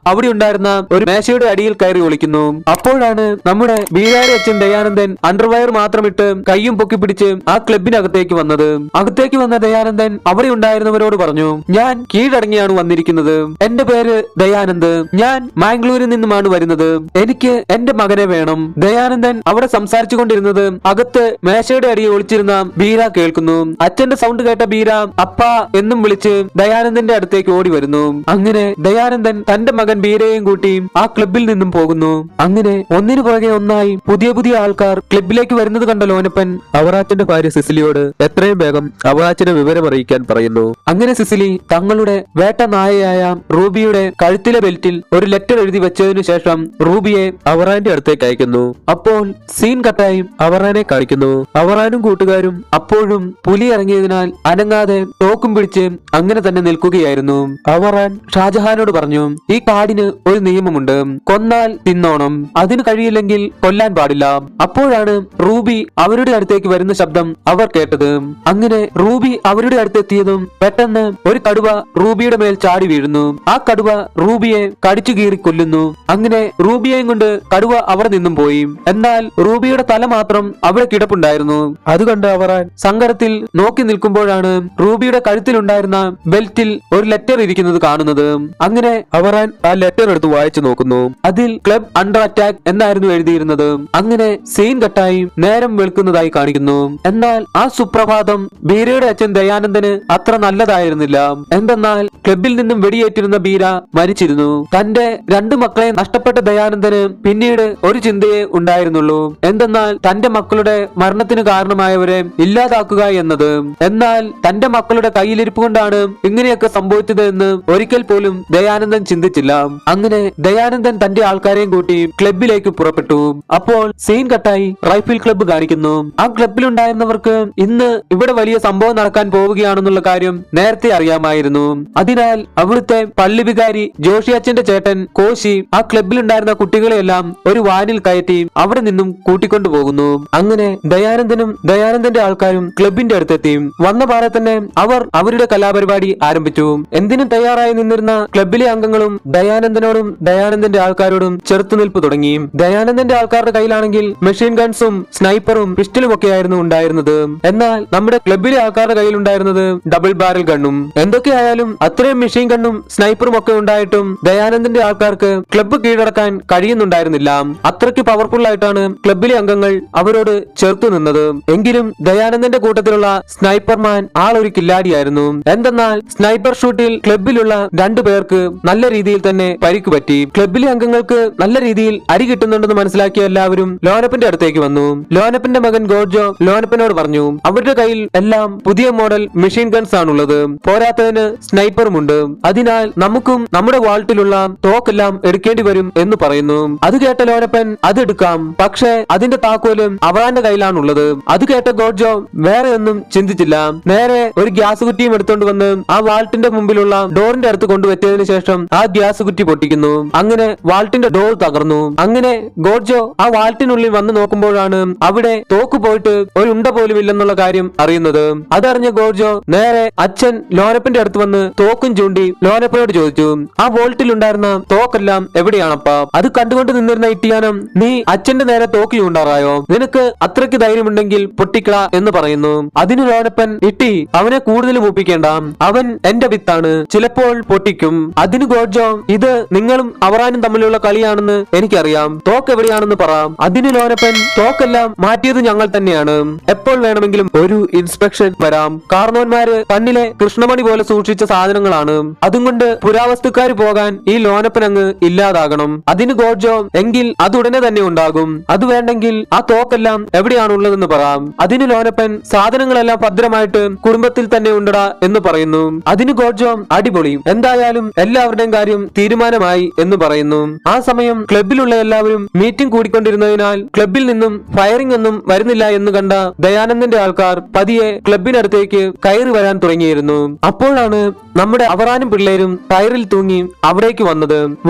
Speaker 1: അവിടെ ഉണ്ടായിരുന്ന ഒരു മേശയുടെ അടിയിൽ കയറി ഒളിക്കുന്നു. അപ്പോഴാണ് നമ്മുടെ ബീരയുടെ അച്ഛൻ ദയാനന്ദൻ അണ്ടർവയർ മാത്രമിട്ട് കയ്യും പൊക്കി പിടിച്ച് ആ ക്ലബിനകത്തേക്ക് വന്നത്. അകത്തേക്ക് വന്ന ദയാനന്ദൻ അവിടെ ഉണ്ടായിരുന്നവരോട് പറഞ്ഞു, ഞാൻ കീഴടങ്ങിയാണ് വന്നിരിക്കുന്നത്. എന്റെ പേര് ദയാനന്ദ്. ഞാൻ മാംഗ്ലൂരിൽ നിന്നുമാണ് വരുന്നത്. എനിക്ക് എന്റെ മകനെ വേണം. ദയാനന്ദൻ അവിടെ സംസാരിച്ചു കൊണ്ടിരുന്നത് അകത്ത് മേശയുടെ അടിയിൽ ഒളിച്ചിരുന്ന ബീര കേൾക്കുന്നു. അച്ഛന്റെ സൗണ്ട് കേട്ട ബീര അപ്പ എന്നും വിളിച്ച് ദയാനന്ദന്റെ അടുത്തേക്ക് ഓടി വരുന്നു. അങ്ങനെ ദയാനന്ദൻ തന്റെ മകൻ ബീരയെയും കൂട്ടി ആ ക്ലബിൽ നിന്നും പോകുന്നു. അങ്ങനെ ഒന്നിനു പുറകെ ഒന്നായി പുതിയ പുതിയ ആൾക്കാർ ക്ലബിലേക്ക് വരുന്നത് കണ്ട ലോനപ്പൻ അവറാച്ചന്റെ ഭാര്യ സിസിലിയോട് എത്രയും വേഗം അവറാച്ചനെ വിവരം അറിയിക്കാൻ പറയുന്നു. അങ്ങനെ സിസിലി തങ്ങളുടെ വേട്ട നായയായ റൂബിയുടെ കഴുത്തിലെ ബെൽറ്റിൽ ഒരു ലെറ്റർ എഴുതി വെച്ചതിനു ശേഷം റൂബിയെ അവറാന്റെ അടുത്തേക്ക് അയക്കുന്നു. അപ്പോൾ സീൻ കട്ടായി അവറാനെ കാണിക്കുന്നു. അവറാനും കൂട്ടുകാരും അപ്പോഴും പുലി ഇറങ്ങിയതിനാൽ അനങ്ങാതെ തോക്കും പിടിച്ച് അങ്ങനെ തന്നെ നിൽക്കുകയായിരുന്നു. അവറാൻ ഷാജഹാനോട് പറഞ്ഞു, ഈ കാടിന് ഒരു നിയമമുണ്ട്. കൊന്നാൽ തിന്നോണം, അതിന് കഴിയില്ലെങ്കിൽ കൊല്ലാൻ പാടില്ല. അപ്പോഴാണ് റൂബി അവരുടെ അടുത്തേക്ക് വരുന്ന ശബ്ദം അവർ കേട്ടത്. അങ്ങനെ റൂബി അവരുടെ അടുത്തെത്തിയതും പെട്ടെന്ന് ഒരു കടുവ റൂബിയുടെ മേൽ ചാടി വീഴുന്നു. ആ കടുവ റൂബിയെ കടിച്ചു കീറി കൊല്ലുന്നു. അങ്ങനെ റൂബിയെയും കൊണ്ട് കടുവ അവിടെ നിന്നും പോയി. എന്നാൽ റൂബിയുടെ തല മാത്രം അവിടെ കിടപ്പുണ്ടായിരുന്നു. അതുകൊണ്ട് അവറാൻ സങ്കടത്തിൽ നോക്കി നിൽക്കുമ്പോഴാണ് റൂബിയുടെ കഴുത്തിലുണ്ടായിരുന്ന ബെൽറ്റിൽ ഒരു ലെറ്റർ ഇരിക്കുന്നത് കാണുന്നത്. അങ്ങനെ അവറാൻ ആ ലെറ്റർ എടുത്ത് വായിച്ചു നോക്കുന്നു. അതിൽ ക്ലബ് അണ്ടർ അറ്റാക്ക് എന്നായിരുന്നു എഴുതിയിരുന്നത്. അങ്ങനെ സീൻ കട്ടായി നേരം വെളുക്കുന്നതായി കാണിക്കുന്നു. എന്നാൽ ആ സുപ്രഭാതം ബീരയുടെ അച്ഛൻ ദയാനന്ദന് അത്ര നല്ലതായിരുന്നില്ല. എന്തെന്നാൽ ക്ലബിൽ നിന്നും വെടിയേറ്റിരുന്ന ബീര മരിച്ചിരുന്നു. തന്റെ രണ്ടു മക്കളെ നഷ്ടപ്പെട്ട ദയാനന്ദന് പിന്നീട് ഒരു ചിന്തയെ ഉണ്ടായിരുന്നുള്ളൂ. എന്തെന്നാൽ തന്റെ മക്കളുടെ മരണത്തിന് കാരണമായവരെ ഇല്ലാതാക്കുക എന്നത്. എന്നാൽ തന്റെ മക്കളുടെ കയ്യിലിരിപ്പ് കൊണ്ടാണ് ഇങ്ങനെയൊക്കെ സംഭവിച്ചത് എന്ന് ഒരിക്കൽ പോലും ദയാനന്ദൻ ചിന്തിച്ചില്ല. അങ്ങനെ ദയാനന്ദൻ തന്റെ ആൾക്കാരെയും കൂട്ടി ക്ലബിലേക്ക് പുറപ്പെട്ടു. അപ്പോൾ സീൻ കട്ടായി റൈഫിൾ ക്ലബ്ബ് കാണിക്കുന്നു. ആ ക്ലബിലുണ്ടായിരുന്നവർക്ക് ഇന്ന് ഇവിടെ വലിയ സംഭവം നടക്കാൻ പോവുകയാണെന്നുള്ള കാര്യം നേരത്തെ അറിയാമായിരുന്നു. അതിനാൽ അവിടുത്തെ പള്ളി വികാരി ജോഷി അച്ഛന്റെ ചേട്ടൻ കോശി ആ ക്ലബിലുണ്ടായിരുന്ന കുട്ടികളെയെല്ലാം ഒരു വാനിൽ കയറ്റി അവിടെ നിന്നും കൂട്ടിക്കൊണ്ടുപോകുന്നു. അങ്ങനെ ദയാനന്ദനും ദയാനന്ദന്റെ ആൾക്കാരും ക്ലബിന്റെ അടുത്തെത്തി. വന്ന പാടെ തന്നെ അവർ അവരുടെ കലാപരിപാടി ആരംഭിച്ചു. എന്തിനും തയ്യാറായി നിന്നിരുന്ന ക്ലബിലെ അംഗങ്ങളും ദയാനന്ദനോടും ദയാനന്ദന്റെ ആൾക്കാരോടും ചെറുത്തുനിൽപ്പ് തുടങ്ങി. ദയാനന്ദന്റെ ആൾക്കാരുടെ കയ്യിലാണെങ്കിൽ മെഷീൻ ഗൺസും സ്നൈപ്പറും പിസ്റ്റലും ഒക്കെയായിരുന്നു ഉണ്ടായിരുന്നത്. എന്നാൽ നമ്മുടെ ക്ലബിലെ ആൾക്കാരുടെ കയ്യിലുണ്ടായിരുന്നത് ഡബിൾ ബാരൽ ഗണ്ണും. എന്തൊക്കെയായാലും അത്രയും മെഷീൻ ഗണ്ണും സ്നൈപ്പറും ഒക്കെ ഉണ്ടായിട്ടും ദയാനന്ദന്റെ ആൾക്കാർക്ക് ക്ലബ്ബ് കീഴടക്കാൻ കഴിയുന്നുണ്ടായിരുന്നില്ല. അത്രയ്ക്ക് പവർഫുൾ ആയിട്ടാണ് ക്ലബിലെ അംഗങ്ങൾ അവരോട് ചേർത്തു നിന്നത്. എങ്കിലും ദയാനന്ദന്റെ കൂട്ടത്തിലുള്ള സ്നൈപ്പർമാൻ ആളൊരു കില്ലാടിയായിരുന്നു. എന്തെന്നാൽ സ്നൈപ്പർ ഷൂട്ടിൽ ക്ലബിലുള്ള രണ്ടു പേർക്ക് നല്ല രീതിയിൽ തന്നെ പരിക്ക് പറ്റി. ക്ലബിലെ അംഗങ്ങൾക്ക് നല്ല രീതിയിൽ അടി കിട്ടുന്നുണ്ടെന്ന് മനസ്സിലാക്കിയ എല്ലാവരും ലോനപ്പന്റെ അടുത്തേക്ക് വന്നു. ലോനപ്പന്റെ മകൻ ഗോർജോ ലോനപ്പനോട് പറഞ്ഞു, അവരുടെ കയ്യിൽ എല്ലാം പുതിയ മോഡൽ മെഷീൻ ഗൺസ് ആണുള്ളത്. പോരാത്തതിന് സ്നൈപ്പറുമുണ്ട്. അതിനാൽ നമുക്കും നമ്മുടെ വാൾട്ടിലുള്ള തോക്കെല്ലാം എടുക്കേണ്ടി വരും എന്ന് പറയുന്നു. അത് കേട്ട ലോനപ്പൻ അതെടുക്കാം, പക്ഷേ അതിന്റെ താക്കോലും അവറാന്റെ കയ്യിലാണുള്ളത്. അത് കേട്ട ഗോർജോ വേറെ ഒന്നും ചിന്തിച്ചില്ല. നേരെ ഒരു ഗ്യാസ് കുറ്റിയും എടുത്തോണ്ട് വന്ന് ആ വാൾട്ടിന്റെ മുമ്പിലുള്ള ഡോറിന്റെ അടുത്ത് കൊണ്ടുവച്ചതിന് ശേഷം ആ ഗ്യാസ് കുറ്റി പൊട്ടിക്കുന്നു. അങ്ങനെ വാൾട്ടിന്റെ ഡോർ തകർന്നു. അങ്ങനെ ഗോർജോ ആ വാൾട്ടിനുള്ളിൽ വന്ന് നോക്കുമ്പോഴാണ് അവിടെ തോക്ക് പോയിട്ട് ഒരു ഉണ്ട പോലും ഇല്ലെന്നുള്ള കാര്യം അറിയുന്നത്. അതറിഞ്ഞ ഗോർജോ നേരെ അച്ഛൻ ലോനപ്പന്റെ അടുത്ത് വന്ന് തോക്കും ചൂണ്ടി ലോനപ്പനോട് ചോദിച്ചു, ആ വോൾട്ടിൽ ഉണ്ടായിരുന്ന തോക്കെല്ലാം എവിടെയാണപ്പാ? അത് കണ്ടുകൊണ്ട് നിന്നിരുന്ന ഇട്ടിയാനം, നീ അച്ഛന്റെ നേരെ തോക്ക് ചൂണ്ടാറായോ? നിനക്ക് അത്രയ്ക്ക് ധൈര്യമുണ്ടെങ്കിൽ പൊട്ടിക്കള എന്ന് പറയുന്നു. അതിന് ലോനപ്പൻ, ഇട്ടി അവനെ കൂടുതൽ മൂപ്പിക്കേണ്ട, അവൻ എന്റെ വിത്താണ്, ചിലപ്പോൾ പൊട്ടിക്കും. അതിന് ഗോർജോ, ഇത് നിങ്ങളും അവറാനും തമ്മിലുള്ള കളിയാണെന്ന് എനിക്കറിയാം, തോക്ക് എവിടെയാണെന്ന് പറ. അതിന് ലോനപ്പൻ, തോക്കെല്ലാം മാറ്റിയത് ഞങ്ങൾ തന്നെയാണ്, എപ്പോൾ വേണമെങ്കിലും ഒരു ഇൻസ്പെക്ഷൻ വരാം. കാർന്നോന്മാര് കണ്ണിലെ കൃഷ്ണമണി പോലെ സൂക്ഷിച്ച സാധനങ്ങളാണ്, അതുകൊണ്ട് പുരാവസ്തുക്കാര് പോകാൻ ഈ ലോനപ്പൻ അങ്ങ് ഇല്ലാതാകണം. അതിന് ഗോർജോ, എങ്കിൽ അതുടനെ തന്നെ ഉണ്ടാകും, അത് വേണ്ടെങ്കിൽ ആ തോക്കെല്ലാം എവിടെയാണുള്ളതെന്ന് പറയാം. അതിന് ലോനപ്പൻ, സാധനങ്ങളെല്ലാം ഭദ്രമായിട്ട് കുടുംബത്തിൽ തന്നെ ഉണ്ടടാ എന്ന് പറയുന്നു. അതിന് ഗോർജോ, അടിപൊളി, എന്തായാലും എല്ലാവരുടെയും കാര്യം തീരുമാനമായി എന്ന് പറയുന്നു. ആ സമയം ക്ലബിലുള്ള എല്ലാവരും മീറ്റിംഗ് കൂടിക്കൊണ്ടിരുന്നതിനാൽ ക്ലബിൽ നിന്നും ഫയറിംഗ് ഒന്നും വരുന്നില്ല എന്ന് കണ്ട ദയാനന്ദന്റെ ആൾക്കാർ പതിയെ ക്ലബിനടുത്തേക്ക് കയറി വരാൻ തുടങ്ങിയിരുന്നു. അപ്പോഴാണ് നമ്മുടെ അവറാനും പിള്ളേരും ടയറിൽ തൂങ്ങി അവിടേക്ക്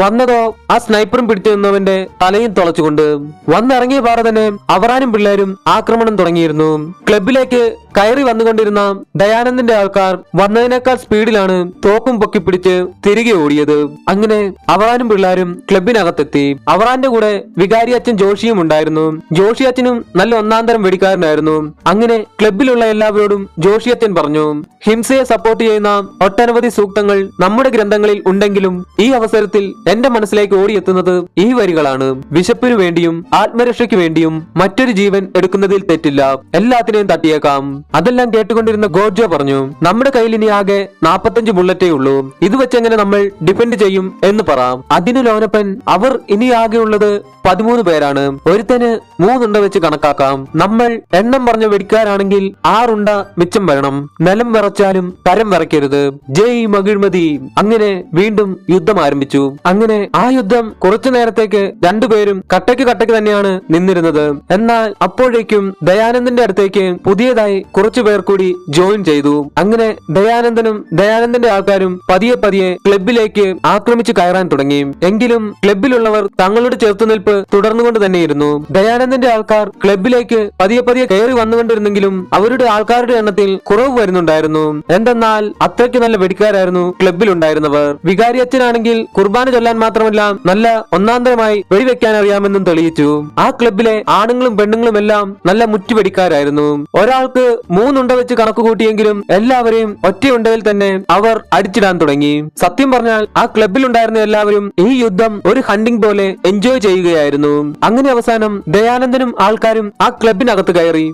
Speaker 1: വന്നതോ ആ സ്നൈപ്പറും പിടിച്ചു നിന്നവന്റെ തലയും തുളച്ചുകൊണ്ട്. വന്നിറങ്ങിയ പാറ തന്നെ അവറാനും പിള്ളേരും ആക്രമണം തുടങ്ങിയിരുന്നു. ക്ലബിലേക്ക് കയറി വന്നുകൊണ്ടിരുന്ന ദയാനന്ദന്റെ ആൾക്കാർ വന്നതിനേക്കാൾ സ്പീഡിലാണ് തോക്കും പൊക്കിപ്പിടിച്ച് തിരികെ ഓടിയത്. അങ്ങനെ അവറാനും പിള്ളേരും ക്ലബിനകത്തെത്തി. അവറാന്റെ കൂടെ വികാരി അച്ഛൻ ജോഷിയും ഉണ്ടായിരുന്നു. ജോഷി അച്ഛനും നല്ല ഒന്നാന്തരം വെടിക്കാരനായിരുന്നു. അങ്ങനെ ക്ലബിലുള്ള എല്ലാവരോടും ജോഷി അച്ഛൻ പറഞ്ഞു, ഹിംസയെ സപ്പോർട്ട് ചെയ്യുന്ന ഒട്ടനവധി സൂക്തങ്ങൾ നമ്മുടെ ഗ്രന്ഥങ്ങളിൽ ഉണ്ടെങ്കിലും ഈ അവസരത്തിൽ എന്റെ മനസ്സിലേക്ക് ഓടിയെത്തുന്നത് ഈ വരികളാണ്. വിശപ്പിനു വേണ്ടിയും ആത്മരക്ഷയ്ക്ക് വേണ്ടിയും മറ്റൊരു ജീവൻ എടുക്കുന്നതിൽ തെറ്റില്ല, എല്ലാത്തിനെയും തട്ടിയേക്കാം. അതെല്ലാം കേട്ടുകൊണ്ടിരുന്ന ഗോർജോ പറഞ്ഞു, നമ്മുടെ കയ്യിൽ ഇനി ആകെ 45 ബുള്ളറ്റേ ഉള്ളൂ, ഇത് വെച്ചെങ്ങനെ നമ്മൾ ഡിഫെൻഡ് ചെയ്യും എന്ന് പറ. അതിന് ലോനപ്പൻ, അവർ ഇനി ആകെ ഉള്ളത് 13 പേരാണ്, ഒരുത്തന് 3 ഉണ്ട വെച്ച് കണക്കാക്കാം. നമ്മൾ എണ്ണം പറഞ്ഞ വെടിക്കാരാണെങ്കിൽ 6 ഉണ്ട മിച്ചം വരണം. നിലം വിറച്ചാലും കരം വിറയ്ക്കരുത്, ജയ് മകിഴ്മതി. അങ്ങനെ വീണ്ടും യുദ്ധം ആരംഭിച്ചു. അങ്ങനെ ആ യുദ്ധം കുറച്ചു നേരത്തേക്ക് രണ്ടുപേരും കട്ടയ്ക്ക് തന്നെയാണ് നിന്നിരുന്നത്. എന്നാൽ അപ്പോഴേക്കും ദയാനന്ദന്റെ അടുത്തേക്ക് പുതിയതായി കുറച്ചു പേർ കൂടി ജോയിൻ ചെയ്തു. അങ്ങനെ ദയാനന്ദന്റെ ആൾക്കാരും പതിയെ ക്ലബിലേക്ക് ആക്രമിച്ചു കയറാൻ തുടങ്ങി. എങ്കിലും ക്ലബിലുള്ളവർ തങ്ങളുടെ ചെറുത്തുനിൽപ്പ് തുടർന്നുകൊണ്ട് തന്നെയിരുന്നു. ദയാനന്ദന്റെ ആൾക്കാർ ക്ലബിലേക്ക് പതിയെ കയറി വന്നുകൊണ്ടിരുന്നെങ്കിലും അവരുടെ ആൾക്കാരുടെ എണ്ണത്തിൽ കുറവ് വരുന്നുണ്ടായിരുന്നു. എന്തെന്നാൽ അത്രയ്ക്ക് നല്ല വെടിക്കാരായിരുന്നു ക്ലബിലുണ്ടായിരുന്നവർ. വികാരി അച്ഛനാണെങ്കിൽ കുർബാന ചൊല്ലാൻ മാത്രമല്ല നല്ല ഒന്നാന്തരമായി വെടിവെക്കാൻ അറിയാമെന്നും തെളിയിച്ചു. ആ ക്ലബിലെ ആണുങ്ങളും പെണ്ണുങ്ങളും എല്ലാം നല്ല മുറ്റുവെടിക്കാരായിരുന്നു. ഒരാൾക്ക് 3 ഉണ്ട വെച്ച് കണക്ക് കൂട്ടിയെങ്കിലും എല്ലാവരെയും ഒറ്റയുണ്ടയിൽ തന്നെ അവർ അടിച്ചിടാൻ തുടങ്ങി. സത്യം പറഞ്ഞാൽ ആ ക്ലബിലുണ്ടായിരുന്ന എല്ലാവരും ഈ യുദ്ധം ഒരു ഹണ്ടിങ് പോലെ എൻജോയ് ചെയ്യുകയായിരുന്നു. അങ്ങനെ അവസാനം ദയാനന്ദനും ആൾക്കാരും ആ ക്ലബിനകത്ത് കയറി.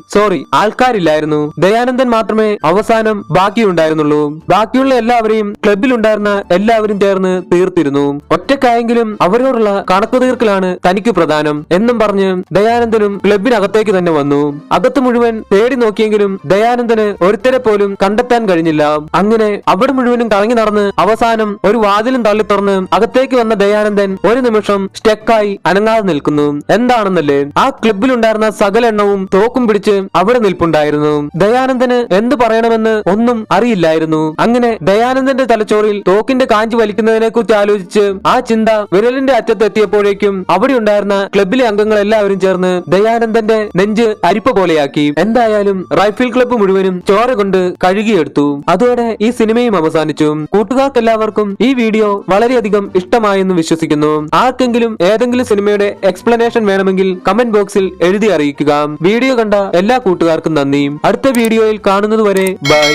Speaker 1: ആൾക്കാരില്ലായിരുന്നു, ദയാനന്ദൻ മാത്രമേ അവസാനം ബാക്കിയുണ്ടായിരുന്നുള്ളൂ. ബാക്കിയുള്ള എല്ലാവരെയും ക്ലബിലുണ്ടായിരുന്ന എല്ലാവരും ചേർന്ന് തീർത്തിരുന്നു. ഒറ്റക്കായെങ്കിലും അവരോടുള്ള കണക്കു തീർക്കലാണ് തനിക്ക് പ്രധാനം എന്നും പറഞ്ഞ് ദയാനന്ദനും ക്ലബിനകത്തേക്ക് തന്നെ വന്നു. അകത്ത് മുഴുവൻ തേടി നോക്കിയെങ്കിലും ദയാനന്ദന് ഒരുത്തരെ പോലും കണ്ടെത്താൻ കഴിഞ്ഞില്ല. അങ്ങനെ അവിടെ മുഴുവനും കറങ്ങി നടന്ന് അവസാനം ഒരു വാതിലും തള്ളി തുറന്ന് അകത്തേക്ക് വന്ന ദയാനന്ദൻ ഒരു നിമിഷം സ്റ്റക്കായി അനങ്ങാതെ നിൽക്കുന്നു. എന്താണെന്നല്ലേ, ആ ക്ലബിലുണ്ടായിരുന്ന സകല എണ്ണവും തോക്കും പിടിച്ച് അവിടെ നിൽപ്പുണ്ടായിരുന്നു. ദയാനന്ദന് എന്ത് പറയണമെന്ന് ഒന്നും അറിയില്ലായിരുന്നു. അങ്ങനെ ദയാനന്ദന്റെ തലച്ചോറിൽ തോക്കിന്റെ കാഞ്ചി വലിക്കുന്നതിനെ കുറിച്ച് ആലോചിച്ച് ആ ചിന്ത വിരലിന്റെ അറ്റത്തെത്തിയപ്പോഴേക്കും അവിടെ ഉണ്ടായിരുന്ന ക്ലബിലെ അംഗങ്ങൾ എല്ലാവരും ചേർന്ന് ദയാനന്ദന്റെ നെഞ്ച് അരിപ്പ പോലെയാക്കി. എന്തായാലും റൈഫിൾ ക്ലബ്ബ് മുഴുവനും ചോര കൊണ്ട് കഴുകിയെടുത്തു. അതോടെ ഈ സിനിമയും അവസാനിച്ചു. കൂട്ടുകാർക്ക് എല്ലാവർക്കും ഈ വീഡിയോ വളരെയധികം ഇഷ്ടമായെന്ന് വിശ്വസിക്കുന്നു. ആർക്കെങ്കിലും ഏതെങ്കിലും സിനിമയുടെ എക്സ്പ്ലനേഷൻ വേണമെങ്കിൽ കമന്റ് ബോക്സിൽ എഴുതി അറിയിക്കുക. വീഡിയോ കണ്ട എല്ലാ കൂട്ടുകാർക്കും നന്ദി. അടുത്ത വീഡിയോയിൽ കാണുന്നതുവരെ ബൈ.